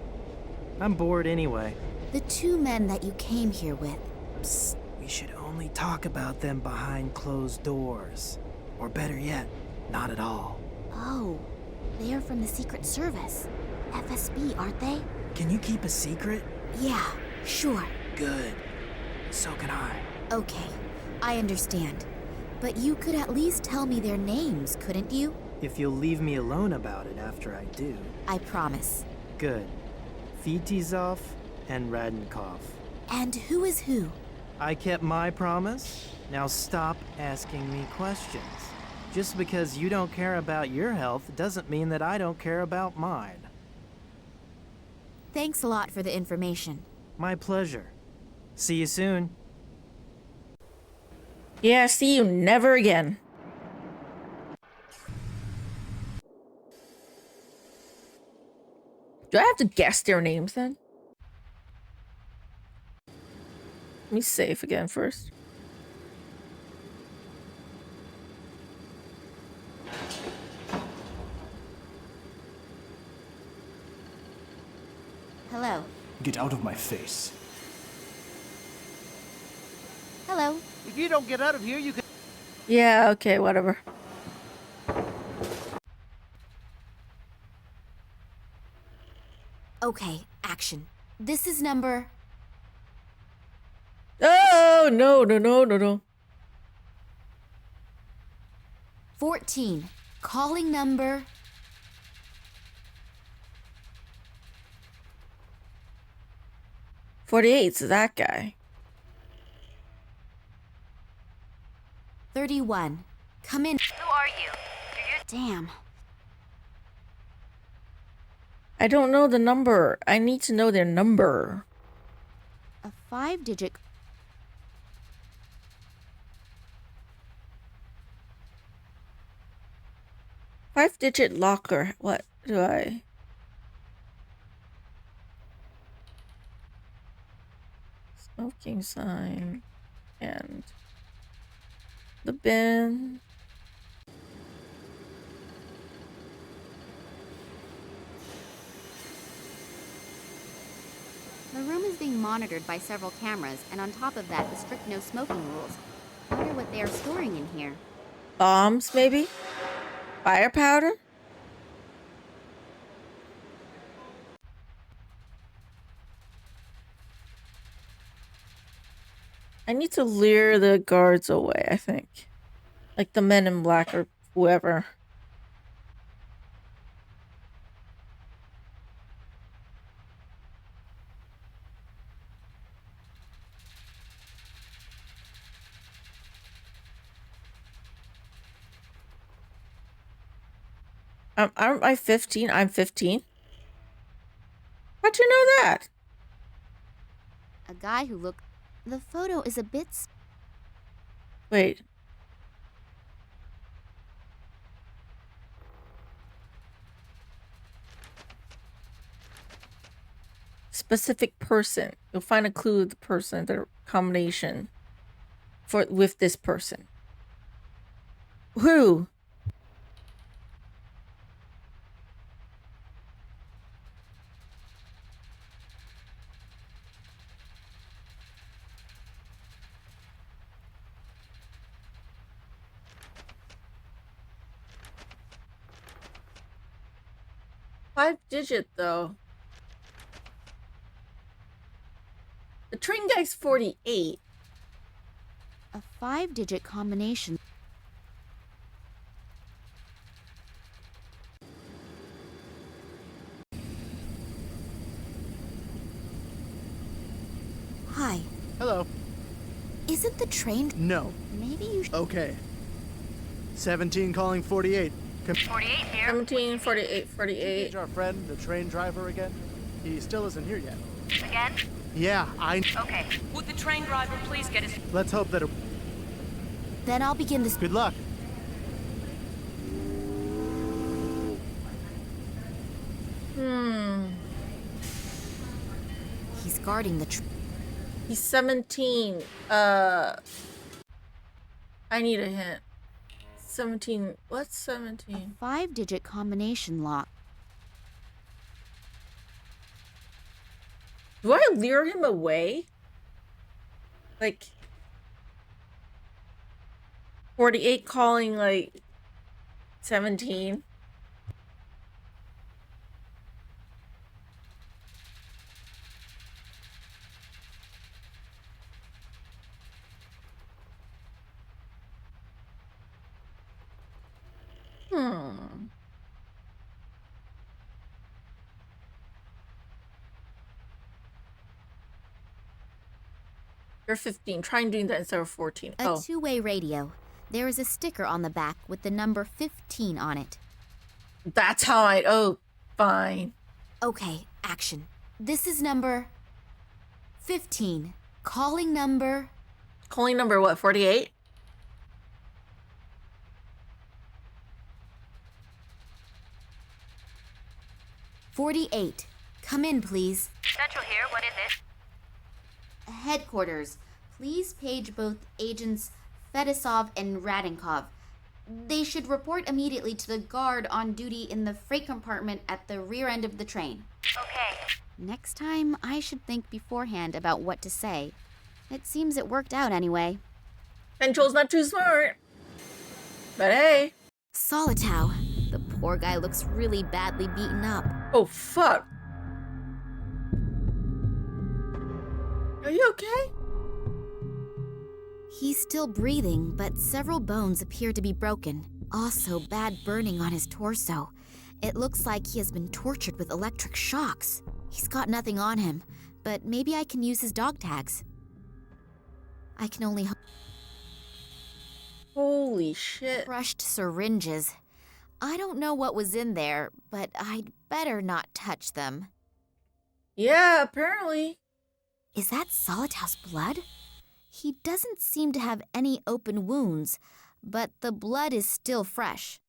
I'm bored anyway. The two men that you came here with. Psst, we should only talk about them behind closed doors. Or better yet, not at all. Oh, they are from the Secret Service. FSB, aren't they? Can you keep a secret? Yeah, sure. Good. So can I. Okay, I understand. But you could at least tell me their names, couldn't you? If you'll leave me alone about it after I do. I promise. Good. Vitizov and Radnikov. And who is who? I kept my promise. Now stop asking me questions. Just because you don't care about your health doesn't mean that I don't care about mine. Thanks a lot for the information. My pleasure. See you soon. Yeah, see you never again. Do I have to guess their names then? Let me save again first. Hello. Get out of my face. Hello. If you don't get out of here, you can... Yeah, okay, whatever. Okay, action. This is number... Oh, no. 14. Calling number... 48's that guy. 31. Come in. Who are you? Damn. I don't know the number. I need to know their number. A 5-digit... Five-digit locker. What do I... Smoking sign. And... the bin. The room is being monitored by several cameras, and on top of that, the strict no smoking rules. I wonder what they are storing in here. Bombs, maybe? Fire powder? I need to lure the guards away, I think. Like the men in black or whoever. Aren't I 15? I'm 15? How'd you know that? A guy who looked... The photo is a bit... Wait. Specific person. You'll find a clue of the person, the combination with this person. Who? Five-digit though. The train guy's 48. A 5-digit combination. Hi. Hello. Isn't the train... No. Maybe you... Okay. 17 calling 48. 48 here. 17, 48, Engage 48. our friend, the train driver, again. He still isn't here yet. Again? Yeah, Okay. Would the train driver please get his... Let's hope that it... Then I'll begin this. Good luck. He's guarding the He's 17. I need a hint. 17. What's 17? 5-digit combination lock. Do I lure him away? Like 48 calling like 17. You're 15. Try and doing that instead of 14. A two-way radio. There is a sticker on the back with the number 15 on it. That's how I... Oh, fine. Okay, action. This is number 15. Calling number... Calling number what, 48? '48. Come in, please. Central here, what is it? Headquarters. Please page both agents Fedosov and Radinkov. They should report immediately to the guard on duty in the freight compartment at the rear end of the train. Okay. Next time, I should think beforehand about what to say. It seems it worked out anyway. Central's not too smart. But hey. Solitow. The poor guy looks really badly beaten up. Oh, fuck. Are you okay? He's still breathing, but several bones appear to be broken. Also, bad burning on his torso. It looks like he has been tortured with electric shocks. He's got nothing on him, but maybe I can use his dog tags. I can only hope. Holy shit. Crushed syringes. I don't know what was in there, but I'd better not touch them. Yeah, apparently. Is that Solitow's blood? He doesn't seem to have any open wounds, but the blood is still fresh.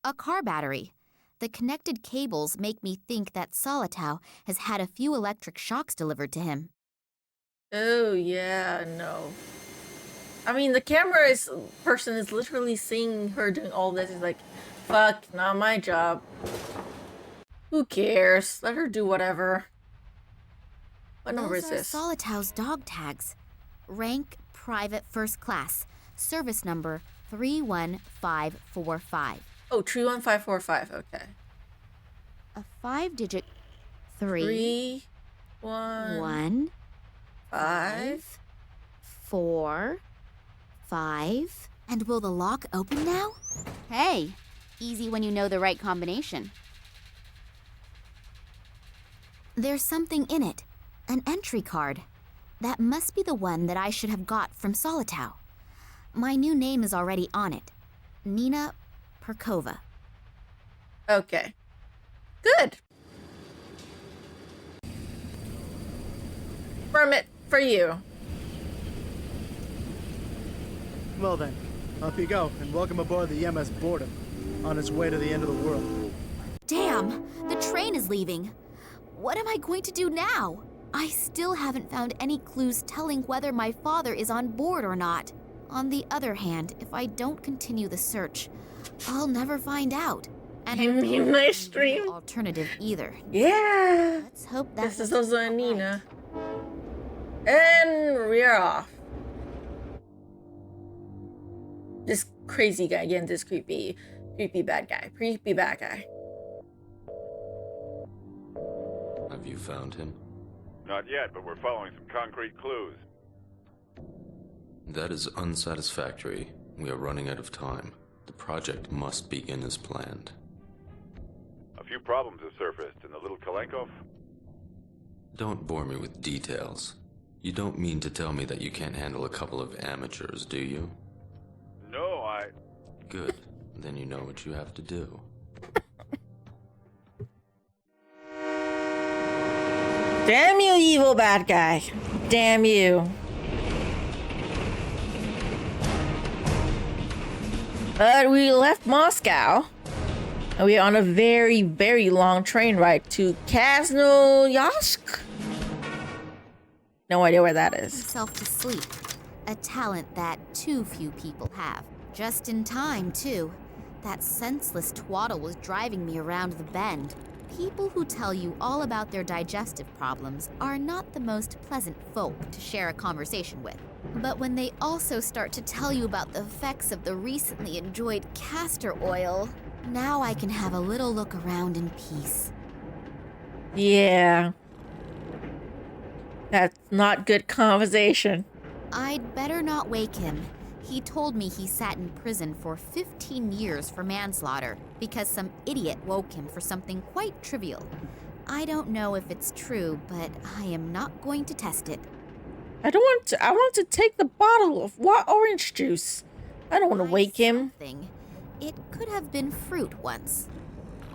A car battery. The connected cables make me think that Solitow has had a few electric shocks delivered to him. Oh, yeah, no. I mean, the person is literally seeing her doing all this. He's like, fuck, not my job. Who cares? Let her do whatever. What number is this? Those are Solitow's dog tags. Rank Private First Class. Service number 31545. Oh, 31545, okay. A 5-digit 3, 1, 5, 4, 5. And will the lock open now? Hey, easy when you know the right combination. There's something in it. An entry card. That must be the one that I should have got from Solitow. My new name is already on it. Nina Perkova. Okay. Good. Permit for you. Well then, off you go, and welcome aboard the MS Boredom, on its way to the end of the world. Damn! The train is leaving. What am I going to do now? I still haven't found any clues telling whether my father is on board or not. On the other hand, if I don't continue the search, I'll never find out. And I In my stream. alternative either. Yeah. Let's hope that This is also Nina. And we're off. This crazy guy again, this creepy bad guy. Creepy bad guy. Have you found him? Not yet, but we're following some concrete clues. That is unsatisfactory. We are running out of time. The project must begin as planned. A few problems have surfaced in the little Kalenkov. Don't bore me with details. You don't mean to tell me that you can't handle a couple of amateurs, do you? No, Good. then you know what you have to do. Damn you, evil bad guy. Damn you. But we left Moscow. And we're on a very, very long train ride to Krasnoyarsk. No idea where that is. Himself to sleep. A talent that too few people have. Just in time, too. That senseless twaddle was driving me around the bend. People who tell you all about their digestive problems are not the most pleasant folk to share a conversation with. But when they also start to tell you about the effects of the recently enjoyed castor oil, now I can have a little look around in peace. Yeah. That's not good conversation. I'd better not wake him. He told me he sat in prison for 15 years for manslaughter because some idiot woke him for something quite trivial. I don't know if it's true, but I am not going to test it. I want to take the bottle of orange juice. I don't want to wake him. It could have been fruit once.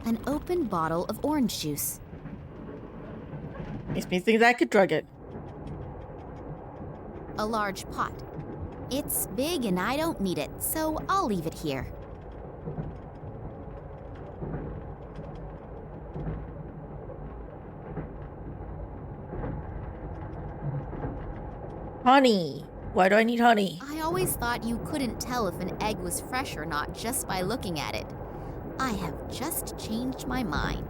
An open bottle of orange juice. Makes me think that I could drug it. A large pot. It's big and I don't need it, so I'll leave it here. Honey. Why do I need honey? I always thought you couldn't tell if an egg was fresh or not just by looking at it. I have just changed my mind.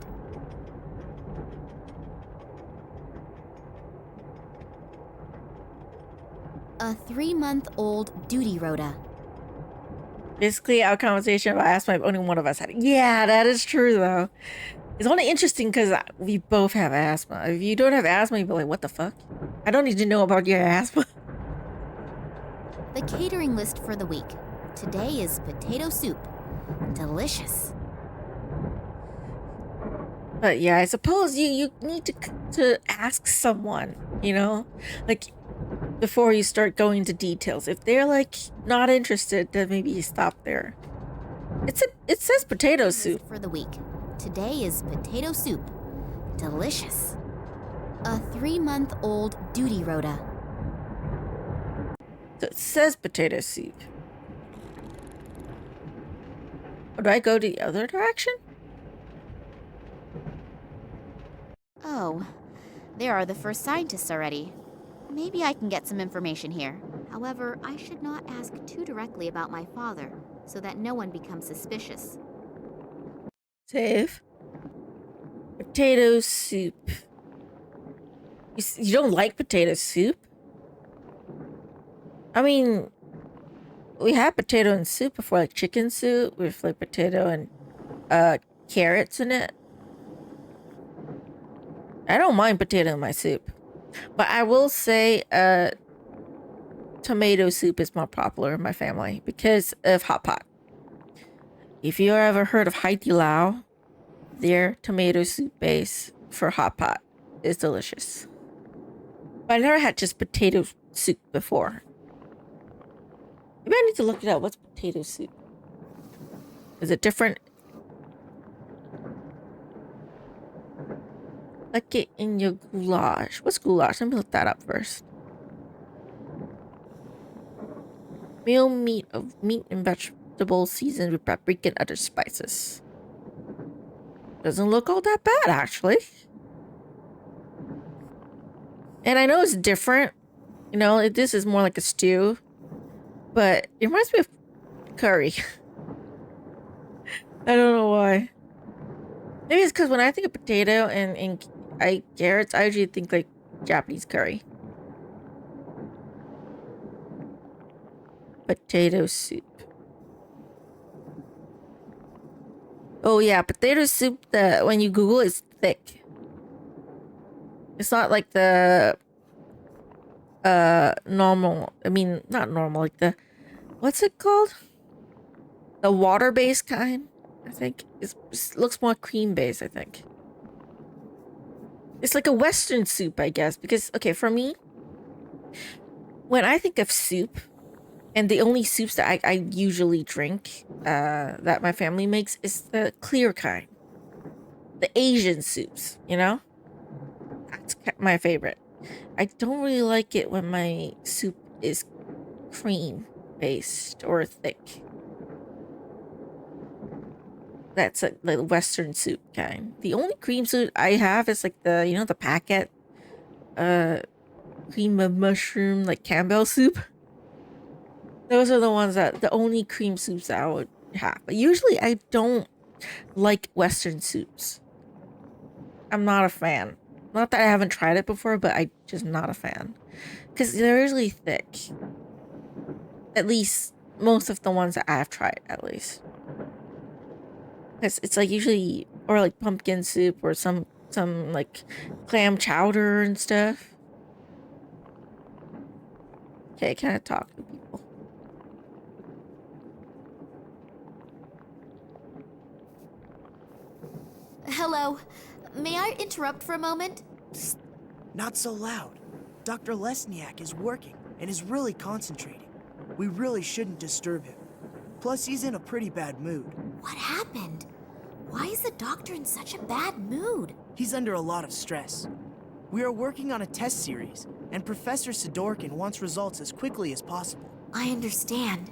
A 3-month-old duty rota. Basically, our conversation about asthma, if only one of us had it. Yeah, that is true, though. It's only interesting because we both have asthma. If you don't have asthma, you'd be like, what the fuck? I don't need to know about your asthma. The catering list for the week. Today is potato soup. Delicious. But yeah, I suppose you need to ask someone, you know? Like, before you start going into details. If they're, like, not interested, then maybe you stop there. It says potato soup. For the week. Today is potato soup. Delicious. A 3-month-old duty rota. So it says potato soup. Or do I go the other direction? Oh, there are the first scientists already. Maybe I can get some information here. However, I should not ask too directly about my father, so that no one becomes suspicious. Save. Potato soup. You don't like potato soup? I mean, we had potato and soup before, like chicken soup with like potato and carrots in it. I don't mind potato in my soup. But I will say tomato soup is more popular in my family because of hot pot. If you ever heard of Hai Di Lao, their tomato soup base for hot pot is delicious. But I never had just potato soup before. Maybe I need to look it up. What's potato soup? Is it different? Like it in your goulash. What's goulash? Let me look that up first. Meal meat of meat and vegetables seasoned with paprika and other spices. Doesn't look all that bad, actually. And I know it's different. You know, this is more like a stew. But it reminds me of curry. I don't know why. Maybe it's because when I think of potato and carrots, I usually think like Japanese curry. Potato soup. Oh yeah, potato soup, when you Google, it's thick. It's not like the normal, I mean, not normal, like the, what's it called? The water-based kind, I think. It looks more cream-based, I think. It's like a Western soup, I guess, because, okay, for me, when I think of soup, And the only soups that I usually drink that my family makes is the clear kind. The Asian soups, you know? That's my favorite. I don't really like it when my soup is cream based or thick. That's like the Western soup kind. The only cream soup I have is like the, you know, the packet cream of mushroom, like Campbell soup. Those are the ones that, the only cream soups that I would have. But usually I don't like Western soups. I'm not a fan. Not that I haven't tried it before, but I'm just not a fan. Because they're usually thick. At least most of the ones that I have tried, at least. It's like usually, or like pumpkin soup or some like clam chowder and stuff. Okay, can I talk to people? Hello. May I interrupt for a moment? Psst. Not so loud. Dr. Lesniak is working and is really concentrating. We really shouldn't disturb him. Plus, he's in a pretty bad mood. What happened? Why is the doctor in such a bad mood? He's under a lot of stress. We are working on a test series, and Professor Sidorkin wants results as quickly as possible. I understand.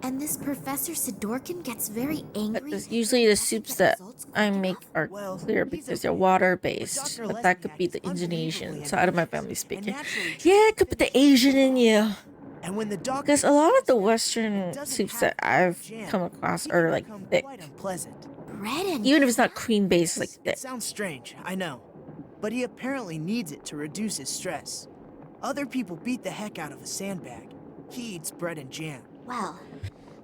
And this Professor Sidorkin gets very angry. Usually the soups that I make are clear because they're water-based. But that could be the Indonesian side of my family speaking. Yeah, it could be the Asian in you. And when the doctor, because a lot of the Western soups that I've come across are like thick. Even if it's not cream-based, like thick. It sounds strange, I know. But he apparently needs it to reduce his stress. Other people beat the heck out of a sandbag. He eats bread and jam. Well,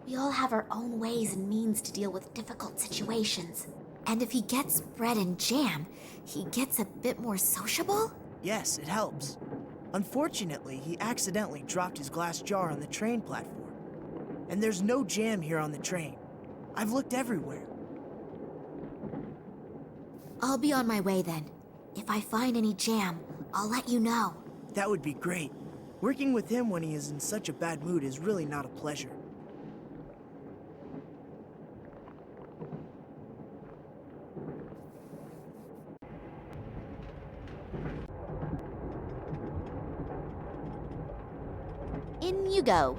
we all have our own ways and means to deal with difficult situations. And if he gets bread and jam, he gets a bit more sociable? Yes, it helps. Unfortunately, he accidentally dropped his glass jar on the train platform. And there's no jam here on the train. I've looked everywhere. I'll be on my way then. If I find any jam, I'll let you know. That would be great. Working with him when he is in such a bad mood is really not a pleasure. In you go.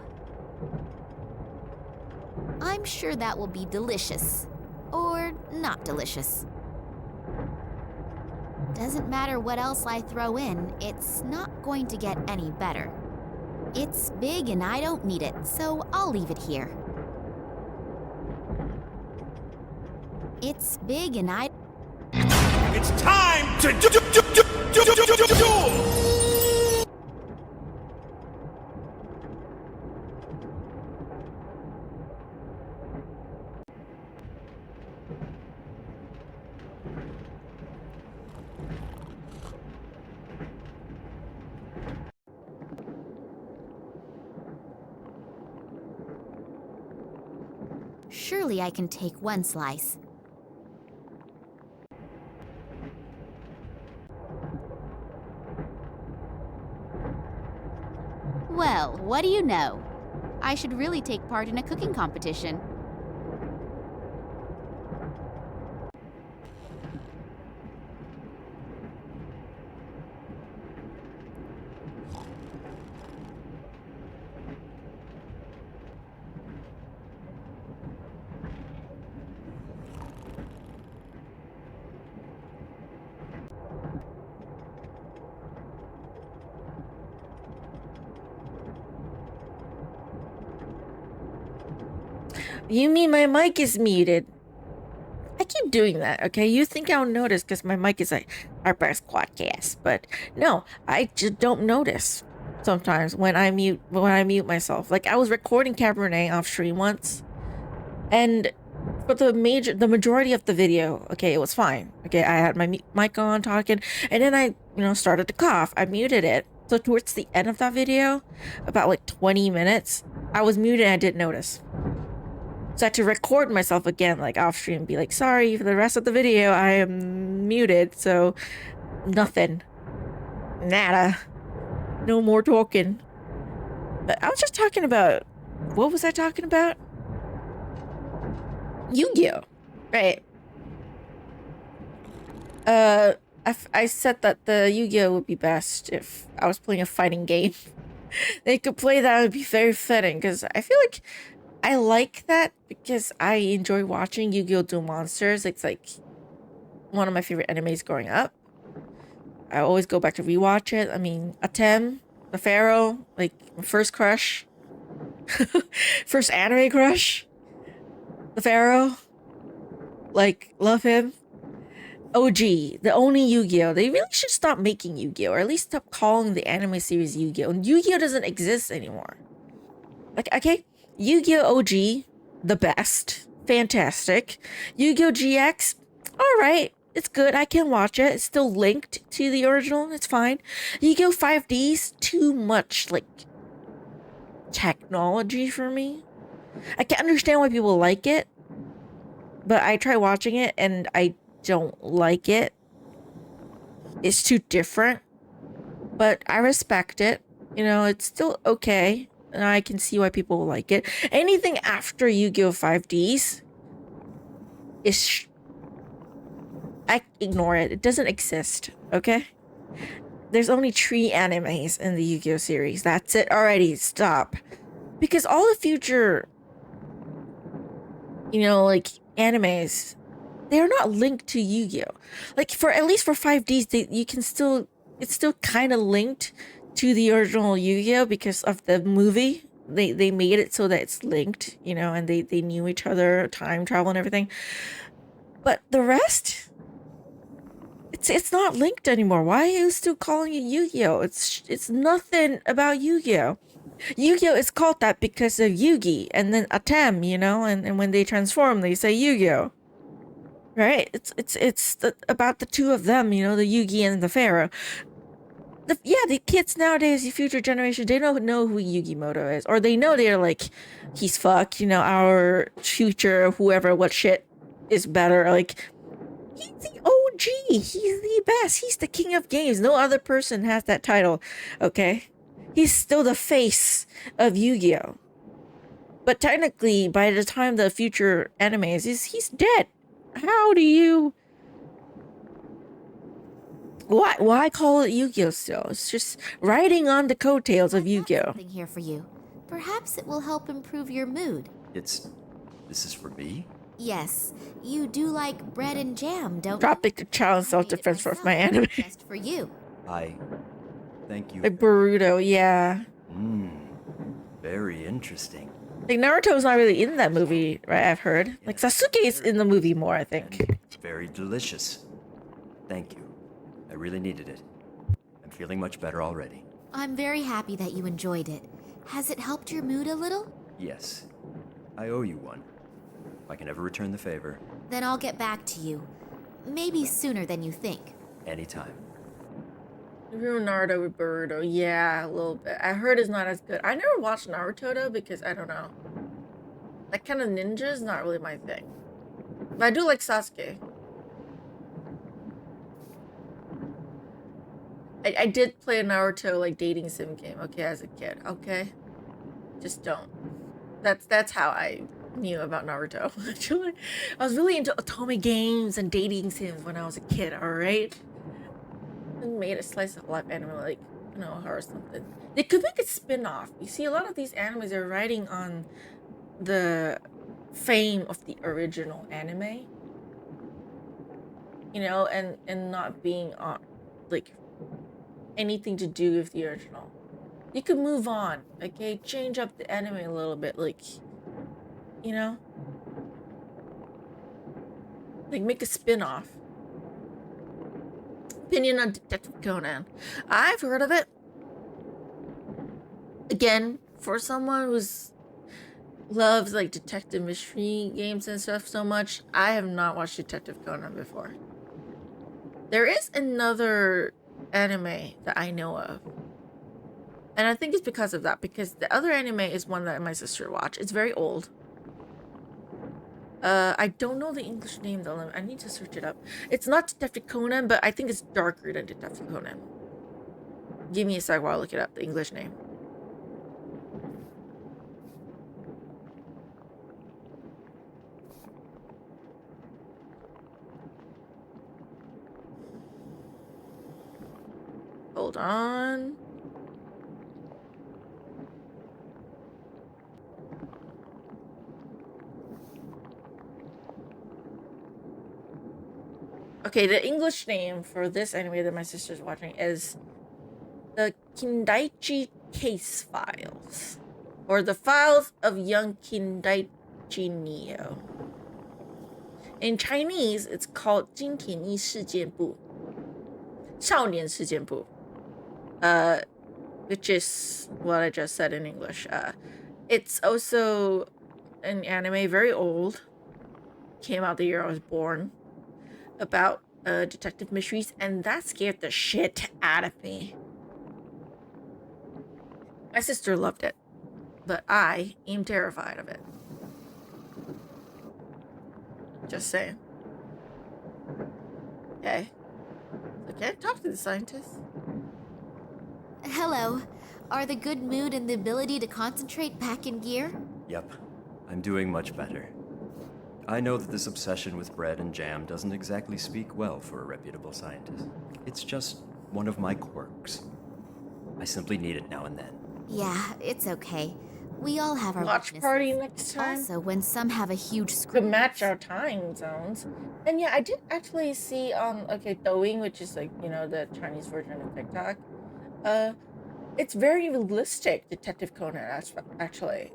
I'm sure that will be delicious. Or not delicious. Doesn't matter what else I throw in, it's not going to get any better. It's big and I don't need it, so I'll leave it here. It's big and I... It's time to duel! Surely I can take one slice. Well, what do you know? I should really take part in a cooking competition. You mean my mic is muted? I keep doing that, okay? You think I'll notice because my mic is like our best quadcast, but no, I just don't notice sometimes when I mute myself. Like I was recording Cabernet off stream once, and for the majority of the video, okay, it was fine. Okay, I had my mic on talking, and then I started to cough. I muted it. So towards the end of that video, about like 20 minutes, I was muted and I didn't notice. So I had to record myself again, like off stream, and be like, sorry, for the rest of the video, I am muted, so nothing. Nada. No more talking. But I was just talking about what was I talking about? Yu-Gi-Oh! Right. I said that the Yu-Gi-Oh! Would be best if I was playing a fighting game. They could play that, would be very fitting, because I feel like I like that because I enjoy watching Yu-Gi-Oh! Duel Monsters. It's like one of my favorite animes growing up. I always go back to rewatch it. I mean, Atem, the Pharaoh, like my first crush. First anime crush. The Pharaoh. Like, love him. OG, the only Yu-Gi-Oh! They really should stop making Yu-Gi-Oh! Or at least stop calling the anime series Yu-Gi-Oh! And Yu-Gi-Oh! Doesn't exist anymore. Like, okay, Yu-Gi-Oh! OG, the best. Fantastic. Yu-Gi-Oh! GX, alright. It's good. I can watch it. It's still linked to the original. It's fine. Yu-Gi-Oh! 5D's too much, like, technology for me. I can understand why people like it, but I try watching it and I don't like it. It's too different, but I respect it. You know, it's still okay, and I can see why people like it. Anything after Yu-Gi-Oh! 5D's is I ignore it. It doesn't exist, okay? There's only 3 animes in the Yu-Gi-Oh! Series. That's it already. Stop. Because all the future, you know, like, animes, they're not linked to Yu-Gi-Oh! Like, for at least for 5Ds, it's still kind of linked to the original Yu-Gi-Oh! Because of the movie. They made it so that it's linked, you know, and they knew each other, time travel and everything. But the rest, it's not linked anymore. Why are you still calling it Yu-Gi-Oh? It's nothing about Yu-Gi-Oh. Yu-Gi-Oh is called that because of Yugi and then Atem, you know, and when they transform, they say Yu-Gi-Oh. Right? It's about the two of them, you know, the Yugi and the Pharaoh. The kids nowadays, the future generation, they don't know who Yugi Moto is, or they know they're like, he's fucked, you know, our future, whoever, what shit is better, like. He's the OG. He's the best. He's the king of games. No other person has that title. Okay? He's still the face of Yu-Gi-Oh! But technically, by the time the future anime is, he's dead. How do you... Why call it Yu-Gi-Oh! Still? It's just riding on the coattails of Yu-Gi-Oh! Something here for you. Perhaps it will help improve your mood. This is for me? Yes, you do like bread and jam, don't you? Tropic to challenge self-defense for my anime. Just for you. Thank you. Like Boruto, yeah. Very interesting. Like Naruto's not really in that movie, right? I've heard. Like Sasuke is in the movie more, I think. Very delicious. Thank you. I really needed it. I'm feeling much better already. I'm very happy that you enjoyed it. Has it helped your mood a little? Yes. I owe you one. If I can ever return the favor. Then I'll get back to you. Maybe sooner than you think. Anytime. Naruto with Boruto, yeah, a little bit. I heard it's not as good. I never watched Naruto though because I don't know. That kind of ninja is not really my thing. But I do like Sasuke. I did play a Naruto like dating sim game, okay, as a kid, okay? Just don't. That's how I knew about Naruto. Actually, I was really into otome games and dating sims when I was a kid, alright? And made a slice of life anime like, you know, or something. They could make a spin-off. You see, a lot of these animes are riding on the fame of the original anime. You know, and not being on like anything to do with the original. You could move on, okay? Change up the anime a little bit, like, you know? Like, make a spin-off. Opinion on Detective Conan. I've heard of it. Again, for someone who's loves, like, detective mystery games and stuff so much, I have not watched Detective Conan before. There is another anime that I know of. And I think it's because of that, because the other anime is one that my sister watched. It's very old. I don't know the English name though. I need to search it up. It's not Detective Conan, but I think it's darker than Detective Conan. Give me a sec while I look it up, the English name. Hold on. Okay, the English name for this anime that my sister's watching is the Kindaichi Case Files, or the Files of Young Kindaichi Neo. In Chinese, it's called 金田一事件簿, 少年事件簿, which is what I just said in English. It's also an anime, very old, came out the year I was born, about detective mysteries, and that scared the shit out of me. My sister loved it, but I am terrified of it. Just saying. Okay. I can't talk to the scientist. Hello. Are the good mood and the ability to concentrate back in gear? Yep, I'm doing much better. I know that this obsession with bread and jam doesn't exactly speak well for a reputable scientist. It's just one of my quirks. I simply need it now and then. Yeah, it's okay. We all have our Watch weaknesses. party next time. Also, when some have a huge To screen. match our time zones. And yeah, I did actually see Douyin, which is like, you know, the Chinese version of TikTok. It's very realistic, Detective Conan, actually.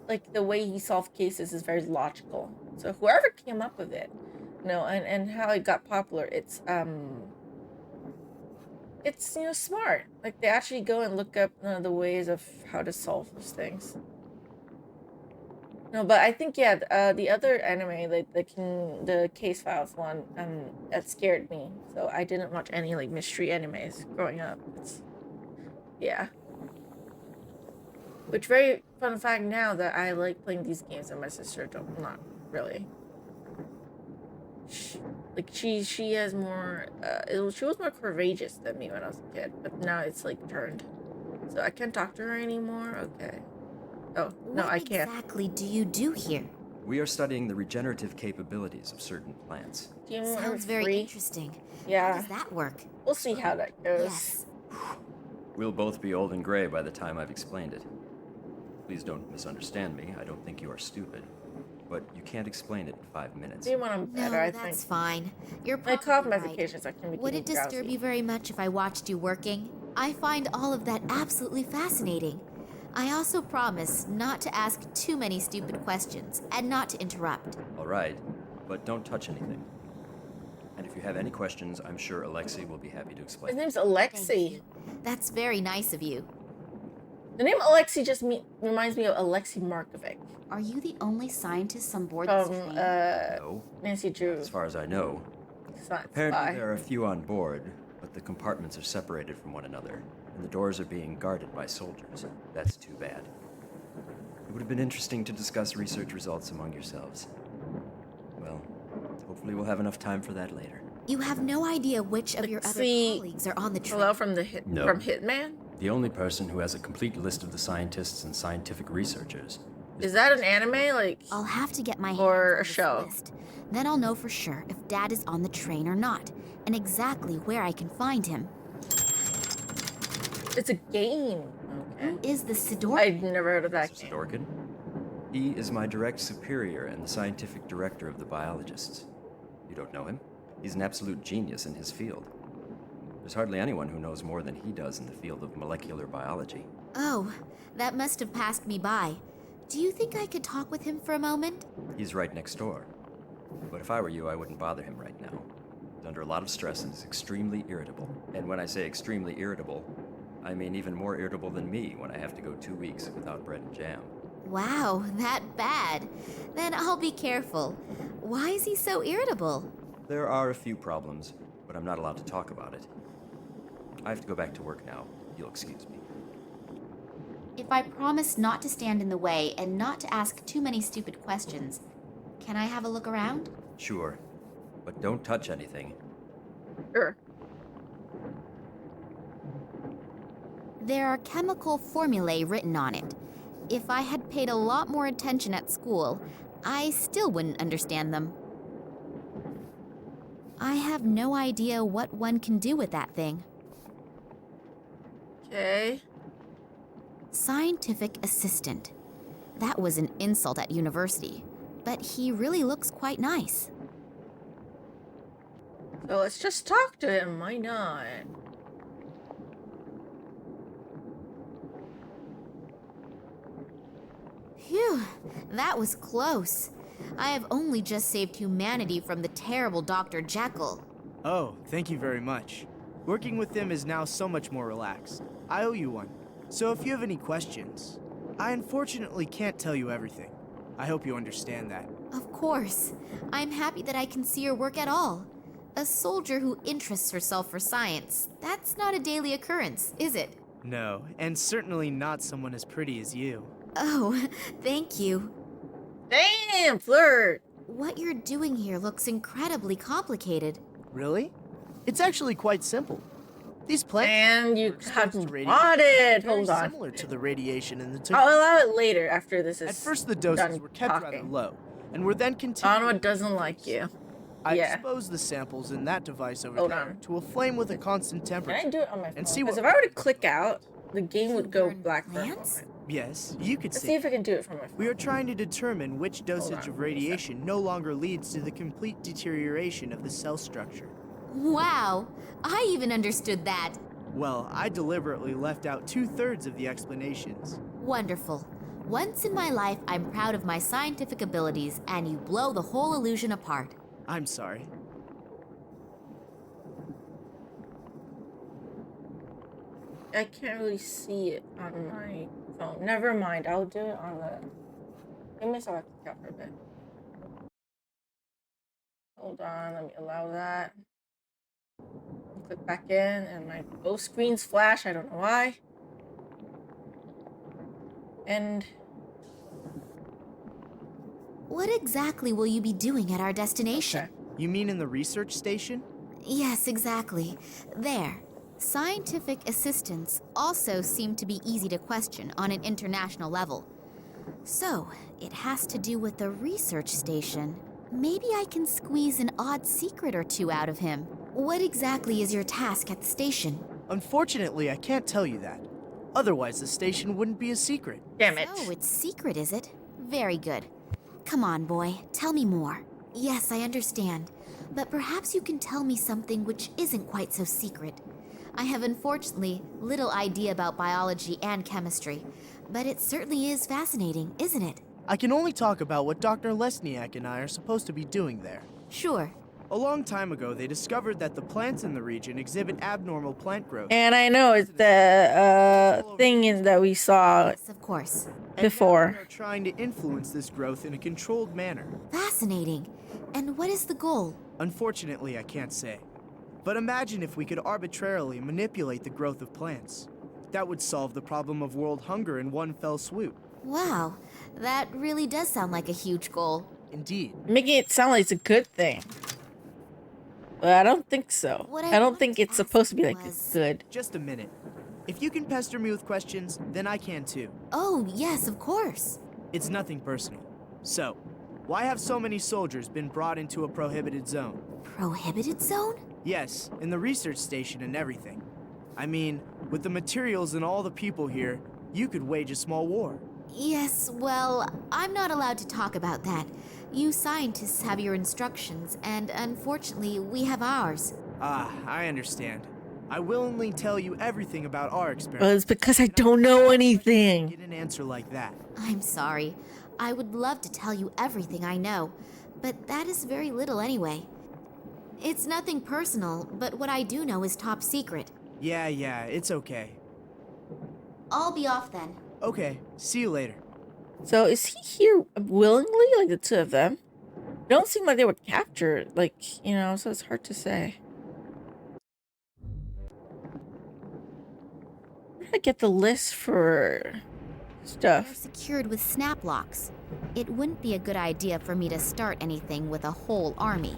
Like the way he solved cases is very logical. So whoever came up with it, you know, and how it got popular, it's you know, smart. Like they actually go and look up the ways of how to solve those things. No, but I think yeah, the other anime, like the Case Files one, that scared me. So I didn't watch any like mystery animes growing up. Yeah. Which very fun fact now that I like playing these games and my sister not really. She has more she was more courageous than me when I was a kid, but now it's like turned. So I can't talk to her anymore. Okay. Oh, no, I can't. What exactly do you do here? We are studying the regenerative capabilities of certain plants. Sounds very interesting. Yeah. How does that work? We'll see how that goes. Yes. We'll both be old and gray by the time I've explained it. Please don't misunderstand me. I don't think you are stupid. But you can't explain it in 5 minutes. Maybe when I'm better, No, I that's think. fine. You're My probably cough right. medications actually make Would me it disturb drowsy. you very much if I watched you working? I find all of that absolutely fascinating. I also promise not to ask too many stupid questions and not to interrupt. All right, but don't touch anything. And if you have any questions, I'm sure Alexei will be happy to explain. His name's Alexei. That's very nice of you. The name Alexei just reminds me of Alexei Markovic. Are you the only scientist on board this train? No. Nancy Drew. As far as I know. Apparently there are a few on board, but the compartments are separated from one another, and the doors are being guarded by soldiers. That's too bad. It would have been interesting to discuss research results among yourselves. Well, hopefully we'll have enough time for that later. You have no idea which of your other colleagues are on the train. Hello from No. from Hitman? The only person who has a complete list of the scientists and scientific researchers. Is that an anime, like? I'll have to get my hands or on a this show? list. Then I'll know for sure if Dad is on the train or not, and exactly where I can find him. It's a game. Okay. Who is the Sidorkin? I've never heard of that game. Sidorkin? He is my direct superior and the scientific director of the biologists. You don't know him? He's an absolute genius in his field. There's hardly anyone who knows more than he does in the field of molecular biology. Oh, that must have passed me by. Do you think I could talk with him for a moment? He's right next door. But if I were you, I wouldn't bother him right now. He's under a lot of stress and is extremely irritable. And when I say extremely irritable, I mean even more irritable than me when I have to go 2 weeks without bread and jam. Wow, that bad. Then I'll be careful. Why is he so irritable? There are a few problems, but I'm not allowed to talk about it. I have to go back to work now. You'll excuse me. If I promise not to stand in the way and not to ask too many stupid questions, can I have a look around? Sure, but don't touch anything. Sure. There are chemical formulae written on it. If I had paid a lot more attention at school, I still wouldn't understand them. I have no idea what one can do with that thing. Okay. Scientific assistant. That was an insult at university, but he really looks quite nice. So let's just talk to him. Why not? Phew, that was close. I have only just saved humanity from the terrible Dr. Jekyll. Oh, thank you very much. Working with him is now so much more relaxed. I owe you one. So if you have any questions, I unfortunately can't tell you everything. I hope you understand that. Of course. I'm happy that I can see your work at all. A soldier who interests herself for science, that's not a daily occurrence, is it? No, and certainly not someone as pretty as you. Oh, thank you. Damn, flirt! What you're doing here looks incredibly complicated. Really? It's actually quite simple. These plants and you got it. Hold on. Similar to the radiation in the I'll allow it later after this is. At first, the doses were kept rather low, and were then continued. Onwa doesn't like you. I exposed the samples in that device over there to a flame with a constant temperature. Can I do it on my phone? And see Because what? if I were to click out, the game would go black for a moment. Yes, you could Let's see if I can do it from my phone. We are trying to determine which dosage of radiation no longer leads to the complete deterioration of the cell structure. Wow, I even understood that. Well, I deliberately left out 2/3 of the explanations. Wonderful. Once in my life, I'm proud of my scientific abilities, and you blow the whole illusion apart. I'm sorry. I can't really see it on my phone. Never mind, I'll do it on the... Give me a second to for a bit. Hold on, let me allow that. Click back in, and my both screens flash, I don't know why. And... What exactly will you be doing at our destination? Okay. You mean in the research station? Yes, exactly. There. Scientific assistants also seem to be easy to question on an international level. So, it has to do with the research station. Maybe I can squeeze an odd secret or two out of him. What exactly is your task at the station? Unfortunately, I can't tell you that. Otherwise, the station wouldn't be a secret. Damn it. Oh, it's secret, is it? Very good. Come on, boy. Tell me more. Yes, I understand. But perhaps you can tell me something which isn't quite so secret. I have unfortunately little idea about biology and chemistry, but it certainly is fascinating, isn't it? I can only talk about what Dr. Lesniak and I are supposed to be doing there. Sure. A long time ago, they discovered that the plants in the region exhibit abnormal plant growth. And I know it's the thing that we saw Yes, of course. before. And now we are trying to influence this growth in a controlled manner. Fascinating. And what is the goal? Unfortunately, I can't say. But imagine if we could arbitrarily manipulate the growth of plants. That would solve the problem of world hunger in one fell swoop. Wow, that really does sound like a huge goal. Indeed. Making it sound like it's a good thing. But I don't think so. I don't think it's supposed to be like good. Just a minute. If you can pester me with questions, then I can too. Oh, yes, of course. It's nothing personal. So, why have so many soldiers been brought into a prohibited zone? Prohibited zone? Yes, in the research station and everything. I mean, with the materials and all the people here, you could wage a small war. Yes, well, I'm not allowed to talk about that. You scientists have your instructions, and unfortunately, we have ours. Ah, I understand. I willingly tell you everything about our experiment. Well, it's because I don't know anything. Get an answer like that. I'm sorry. I would love to tell you everything I know, but that is very little anyway. It's nothing personal, but what I do know is top secret. Yeah, it's okay. I'll be off then. Okay, see you later. So is he here willingly, like the two of them? They don't seem like they were captured, like, you know, so it's hard to say. Where did I get the list for They're stuff? secured with snap locks. It wouldn't be a good idea for me to start anything with a whole army.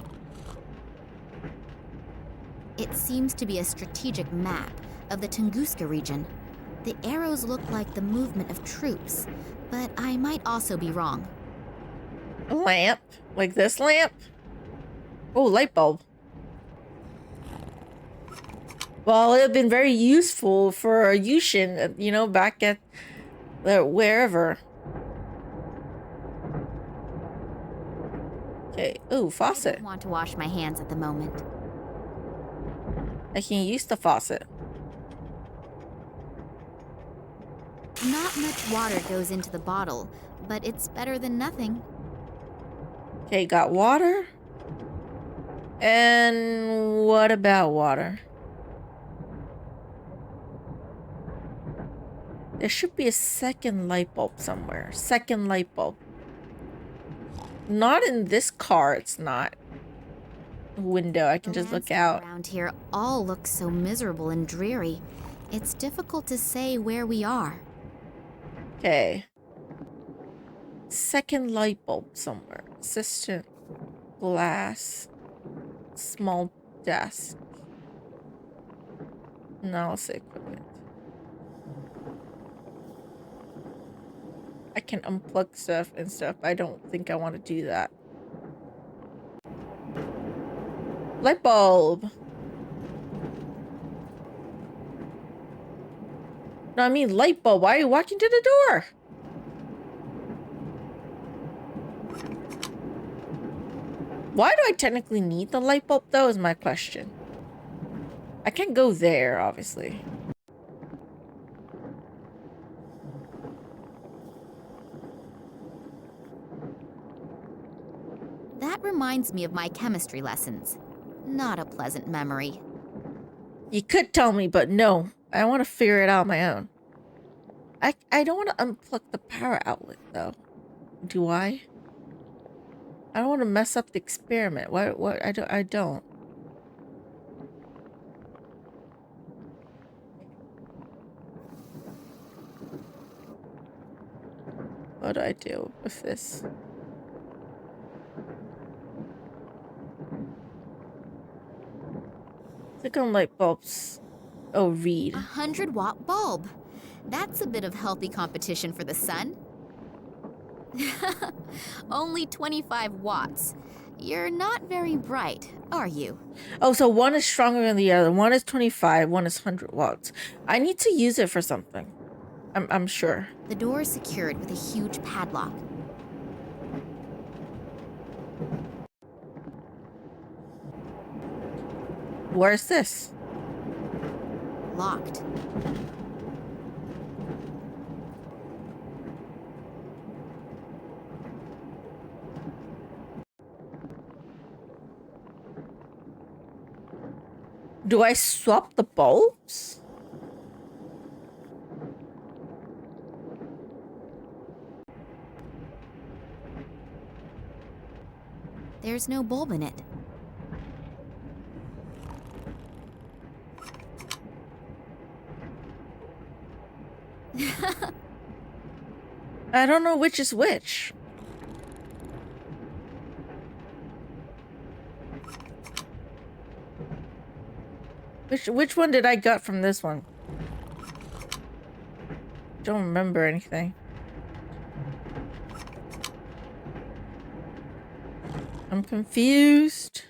It seems to be a strategic map of the Tunguska region. The arrows look like the movement of troops, but I might also be wrong. A lamp? Like this lamp? Oh, light bulb. Well, it would have been very useful for Yushin, you know, back at wherever. Okay. Ooh, faucet. I don't want to wash my hands at the moment. I can use the faucet. Not much water goes into the bottle, but it's better than nothing. Okay, got water. And what about water? There should be a second light bulb somewhere. Second light bulb. Not in this car, it's not. Window, I can just look out. Around here all looks so miserable and dreary. It's difficult to say where we are. Okay. Second light bulb somewhere. Assistant. Glass. Small desk. Analysis equipment. I can unplug stuff and stuff. I don't think I want to do that. Light bulb. No, I mean light bulb. Why are you walking to the door? Why do I technically need the light bulb though is my question. I can't go there, obviously. That reminds me of my chemistry lessons. Not a pleasant memory. You could tell me, but no. I want to figure it out on my own. I don't want to unplug the power outlet, though. Do I? I don't want to mess up the experiment. What? I don't. What do I do with this? Click on light bulbs. Oh, read. 100-watt bulb. That's a bit of healthy competition for the sun. Only 25 watts. You're not very bright, are you? Oh, so one is stronger than the other. One is 25, one is 100 watts. I need to use it for something. I'm sure. The door is secured with a huge padlock. Where's this? Locked. Do I swap the bulbs? There's no bulb in it. I don't know which is which. Which one did I get from this one? Don't remember anything. I'm confused.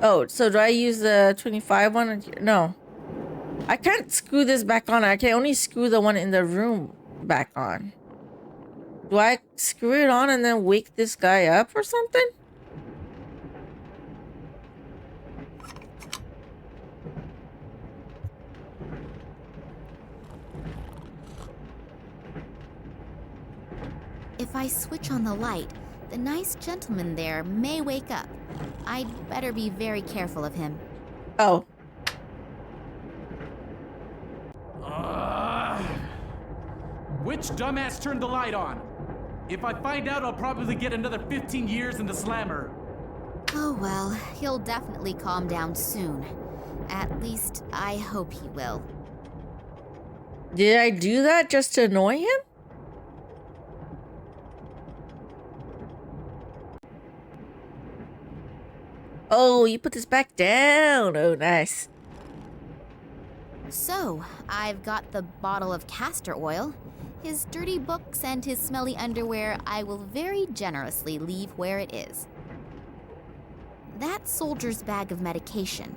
Oh, so do I use the 25 one? No. I can't screw this back on. I can only screw the one in the room back on. Do I screw it on and then wake this guy up or something? If I switch on the light, the nice gentleman there may wake up. I'd better be very careful of him. Oh. Which dumbass turned the light on? If I find out, I'll probably get another 15 years in the slammer. Oh well, he'll definitely calm down soon. At least, I hope he will. Did I do that just to annoy him? Oh, you put this back down. Oh, nice. So, I've got the bottle of castor oil. His dirty books and his smelly underwear I will very generously leave where it is. that soldier's bag of medication.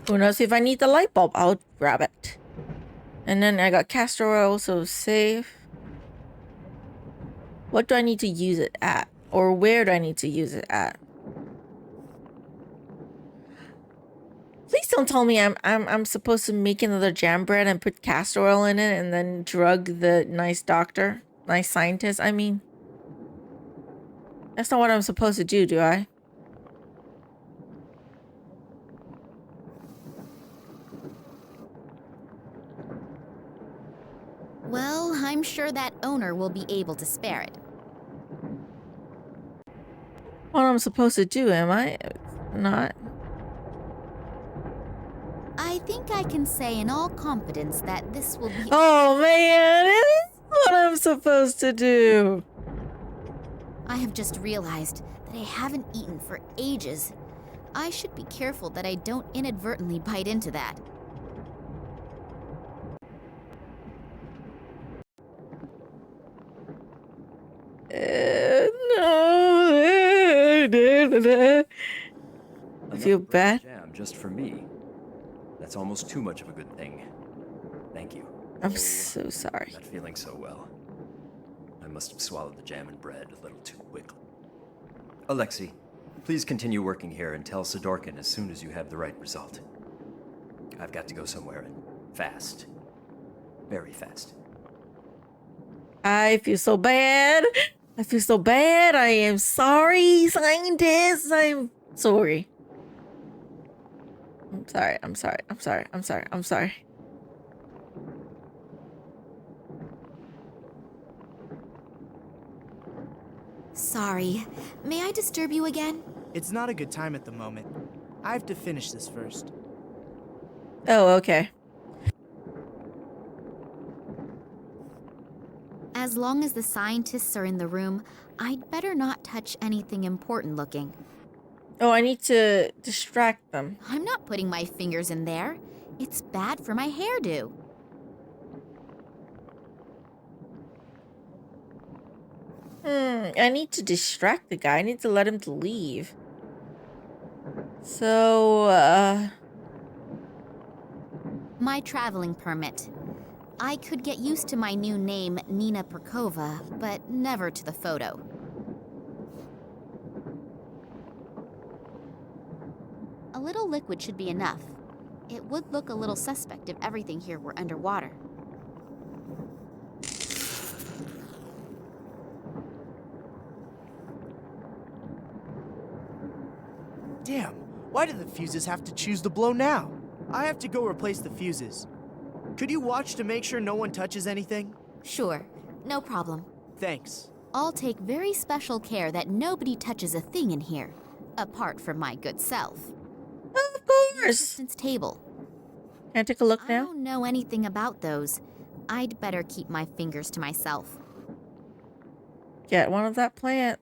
Who knows if I need the light bulb? I'll grab it. And then I got castor oil, so safe. What do I need to use it at? Or where do I need to use it at? Please don't tell me I'm supposed to make another jam bread and put castor oil in it and then drug the nice doctor, nice scientist, I mean. That's not what I'm supposed to do I? Well, I'm sure that owner will be able to spare it. What I'm supposed to do, am I? Not. I think I can say in all confidence that this will be— Oh man, it is what I'm supposed to do. I have just realized that I haven't eaten for ages. I should be careful that I don't inadvertently bite into that. No. I feel bad. Jam just for me. That's almost too much of a good thing. Thank you. I'm so sorry. Not feeling so well. I must have swallowed the jam and bread a little too quickly. Alexei, please continue working here and tell Sidorkin as soon as you have the right result. I've got to go somewhere and fast. Very fast. I feel so bad. I feel so bad. I am sorry, scientists. I'm sorry. I'm sorry. I'm sorry. I'm sorry. I'm sorry. I'm sorry. Sorry. May I disturb you again? It's not a good time at the moment. I have to finish this first. Oh, okay. As long as the scientists are in the room, I'd better not touch anything important looking. Oh, I need to distract them. I'm not putting my fingers in there. It's bad for my hairdo. I need to distract the guy. I need to let him to leave. So, My traveling permit. I could get used to my new name, Nina Perkova, but never to the photo. A little liquid should be enough. It would look a little suspect if everything here were underwater. Damn, why do the fuses have to choose to blow now? I have to go replace the fuses. Could you watch to make sure no one touches anything? Sure, no problem. Thanks. I'll take very special care that nobody touches a thing in here, apart from my good self. Of course. The assistant's table. Can I take a look now? I don't know anything about those. I'd better keep my fingers to myself. Get one of that plant.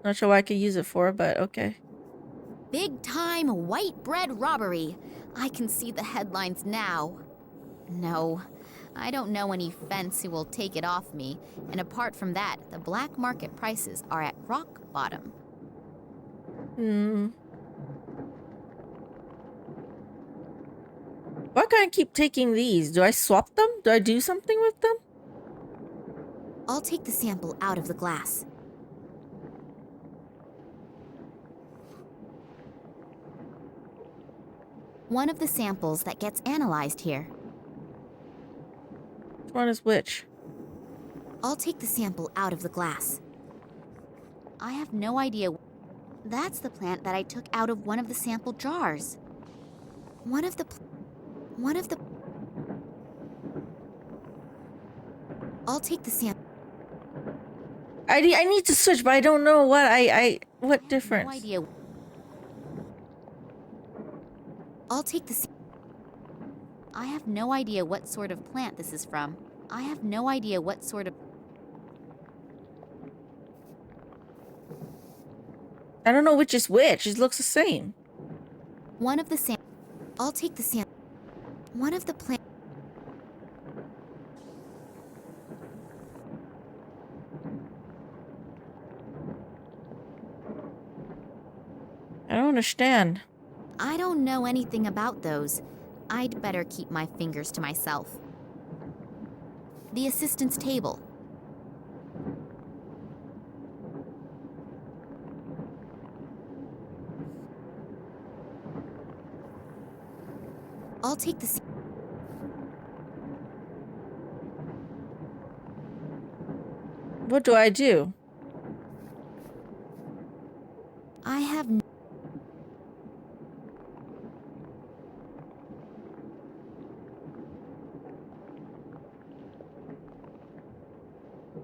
Not sure what I could use it for, but okay. Big time white bread robbery. I can see the headlines now. No, I don't know any fence who will take it off me, and apart from that, the black market prices are at rock bottom. Why can't I keep taking these? Do I swap them? Do I do something with them? I'll take the sample out of the glass. One of the samples that gets analyzed here. Which one is which? I'll take the sample out of the glass. I have no idea. That's the plant that I took out of one of the sample jars. I'll take the sample. I need to switch, but I don't know what what difference. No idea. I'll take the. I have no idea what sort of plant this is from. I have no idea what sort of. I don't know which is which. It looks the same. One of the sam. I'll take the sam. One of the plant. I don't understand. I don't know anything about those. I'd better keep my fingers to myself. The assistant's table. I'll take the seat. What do I do? I have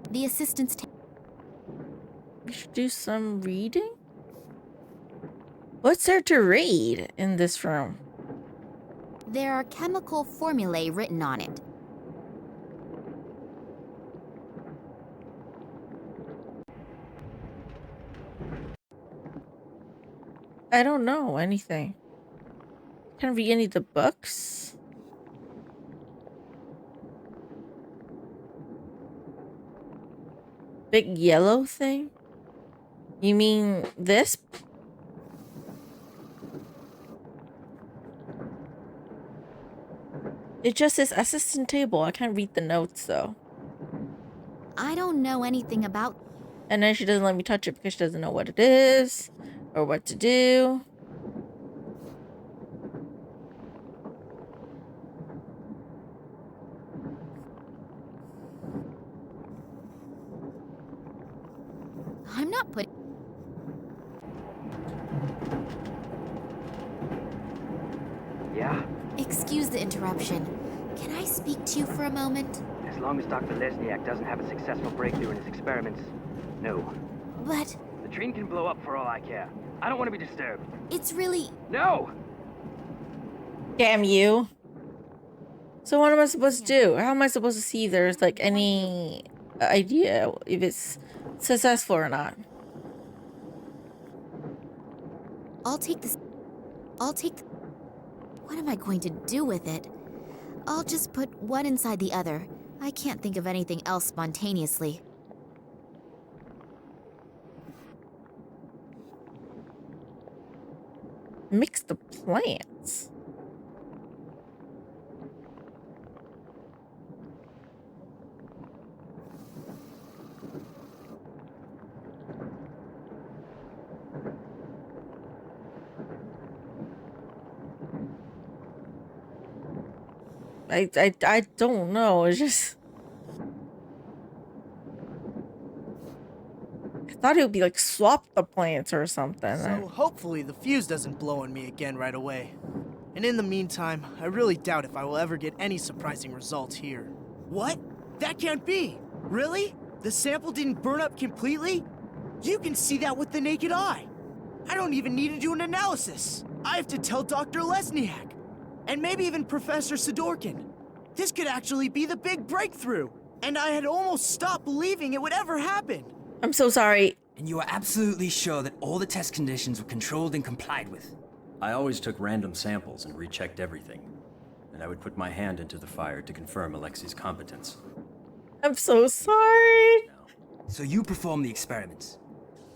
the assistant's table. We should do some reading? What's there to read in this room? There are chemical formulae written on it. I don't know anything. Can't read any of the books. Big yellow thing? You mean this? It just says assistant table. I can't read the notes though. I don't know anything about. And then she doesn't let me touch it because she doesn't know what it is or what to do. I'm not putting. Yeah? Excuse the interruption. Can I speak to you for a moment? As long as Dr. Lesniak doesn't have a successful breakthrough in his experiments, no. But... The train can blow up for all I care. I don't want to be disturbed. It's really... No! Damn you. So what am I supposed to do? How am I supposed to see if there's like any idea if it's successful or not? I'll take this. What am I going to do with it? I'll just put one inside the other. I can't think of anything else spontaneously. Mix the plants. I don't know. It's just I thought it would be like swap the plants or something. So hopefully the fuse doesn't blow on me again right away. And in the meantime, I really doubt if I will ever get any surprising results here. What? That can't be! Really? The sample didn't burn up completely? You can see that with the naked eye. I don't even need to do an analysis. I have to tell Dr. Lesniak. And maybe even Professor Sidorkin. This could actually be the big breakthrough. And I had almost stopped believing it would ever happen. I'm so sorry. And you are absolutely sure that all the test conditions were controlled and complied with? I always took random samples and rechecked everything. And I would put my hand into the fire to confirm Alexei's competence. I'm so sorry. So you performed the experiments.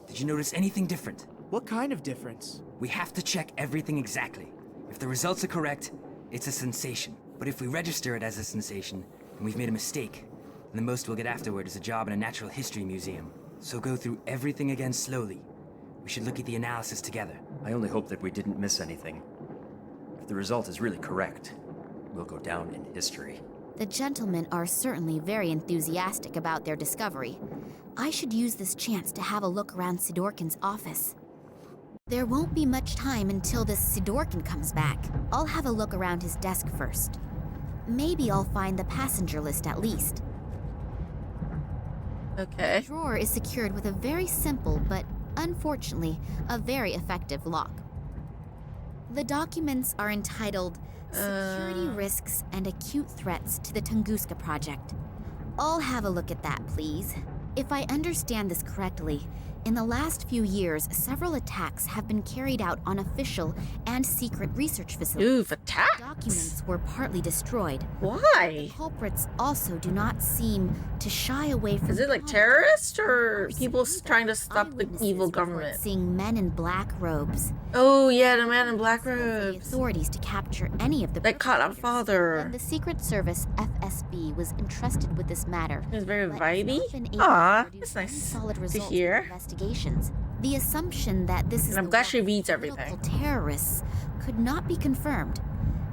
Did you notice anything different? What kind of difference? We have to check everything exactly. If the results are correct, it's a sensation. But if we register it as a sensation, and we've made a mistake, then the most we'll get afterward is a job in a natural history museum. So go through everything again slowly. We should look at the analysis together. I only hope that we didn't miss anything. If the result is really correct, we'll go down in history. The gentlemen are certainly very enthusiastic about their discovery. I should use this chance to have a look around Sidorkin's office. There won't be much time until this Sidorkin comes back. I'll have a look around his desk first. Maybe I'll find the passenger list at least. Okay. The drawer is secured with a very simple, but unfortunately, a very effective lock. The documents are entitled Security Risks and Acute Threats to the Tunguska Project. I'll have a look at that, please. If I understand this correctly, In the last few years, several attacks have been carried out on official and secret research facilities. Ooh, attacks? Documents were partly destroyed. Why? The culprits also do not seem to shy away from... Is it like terrorists or people trying to stop the evil government? Seeing men in black robes. Oh yeah, the man in black robes. The authorities to capture any of the... They caught our father. And the Secret Service FSB was entrusted with this matter. It's very vibey. Ah, it's nice solid to results hear. Investigations. The assumption that this is and I'm glad she reads everything. Terrorists could not be confirmed.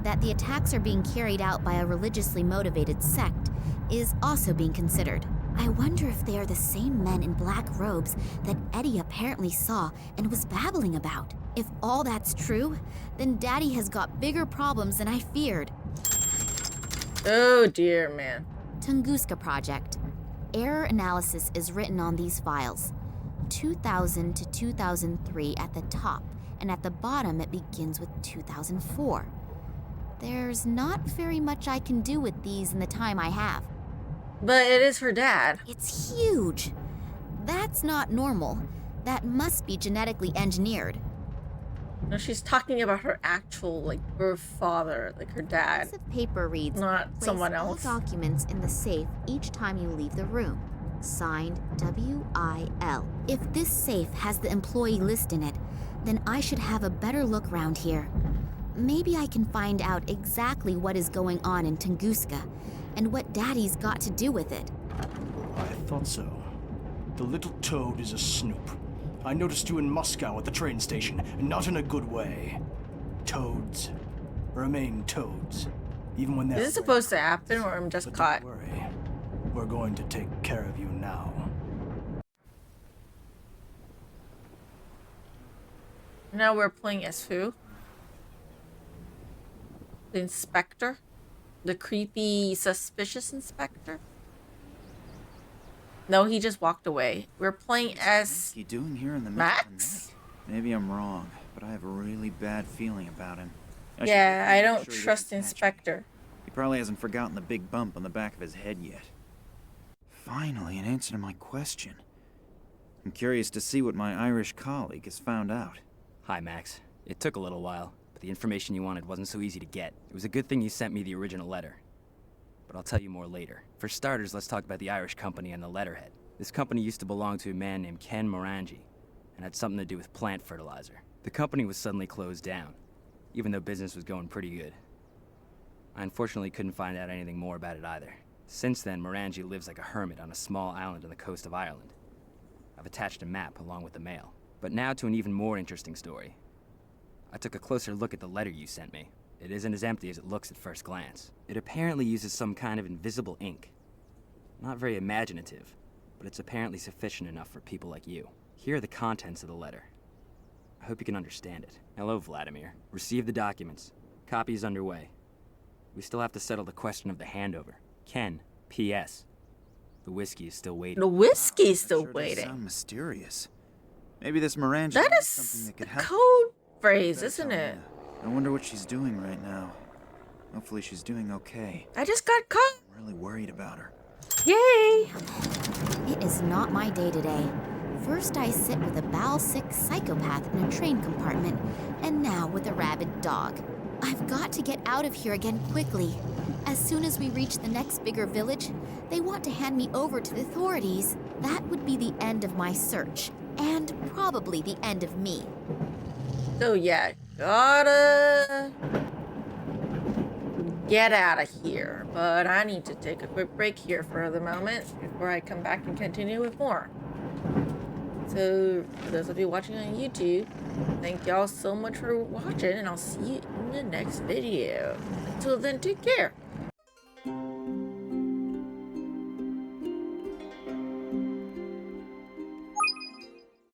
That the attacks are being carried out by a religiously motivated sect is also being considered. I wonder if they are the same men in black robes that Eddie apparently saw and was babbling about. If all that's true, then Daddy has got bigger problems than I feared. Oh dear, man. Tunguska Project. Error analysis is written on these files. 2000 to 2003 at the top, and at the bottom it begins with 2004. There's not very much I can do with these in the time I have. But it is her dad. It's huge. That's not normal. That must be genetically engineered. No, she's talking about her actual, like, birth father, like her dad. Piece of paper reads, not someone else. All documents in the safe each time you leave the room. Signed, W.I.L. If this safe has the employee list in it, then I should have a better look round here. Maybe I can find out exactly what is going on in Tunguska, and what Daddy's got to do with it. I thought so. The little toad is a snoop. I noticed you in Moscow at the train station, and not in a good way. Toads remain toads, even when they're... Is this supposed to happen, or I'm just caught? Don't worry. We're going to take care of you now. Now we're playing as who? The inspector? The creepy, suspicious inspector? No, he just walked away. We're playing as What's he doing here in the Max? Maybe I'm wrong, but I have a really bad feeling about him. Yeah, I don't trust the inspector. He probably hasn't forgotten the big bump on the back of his head yet. Finally, an answer to my question. I'm curious to see what my Irish colleague has found out. Hi, Max. It took a little while, but the information you wanted wasn't so easy to get. It was a good thing you sent me the original letter. But I'll tell you more later. For starters, let's talk about the Irish company and the letterhead. This company used to belong to a man named Ken Morangi, and had something to do with plant fertilizer. The company was suddenly closed down, even though business was going pretty good. I unfortunately couldn't find out anything more about it either. Since then, Morangi lives like a hermit on a small island on the coast of Ireland. I've attached a map along with the mail. But now to an even more interesting story. I took a closer look at the letter you sent me. It isn't as empty as it looks at first glance. It apparently uses some kind of invisible ink. Not very imaginative, but it's apparently sufficient enough for people like you. Here are the contents of the letter. I hope you can understand it. Hello, Vladimir. Receive the documents. Copy is underway. We still have to settle the question of the handover. Ken, P.S. The whiskey is still waiting. The whiskey is still Does waiting. sound mysterious. Maybe this Morangi That knows is something that could a help. code phrase, isn't it? I wonder what she's doing right now. Hopefully she's doing okay. I just got caught. I'm really worried about her. Yay! It is not my day today. First I sit with a bowel-sick psychopath in a train compartment, and now with a rabid dog. I've got to get out of here again quickly. As soon as we reach the next bigger village, they want to hand me over to the authorities. That would be the end of my search, and probably the end of me. So yeah, gotta get out of here. But I need to take a quick break here for the moment before I come back and continue with more. So for those of you watching on YouTube, thank y'all so much for watching, and I'll see you in the next video. Until then, take care.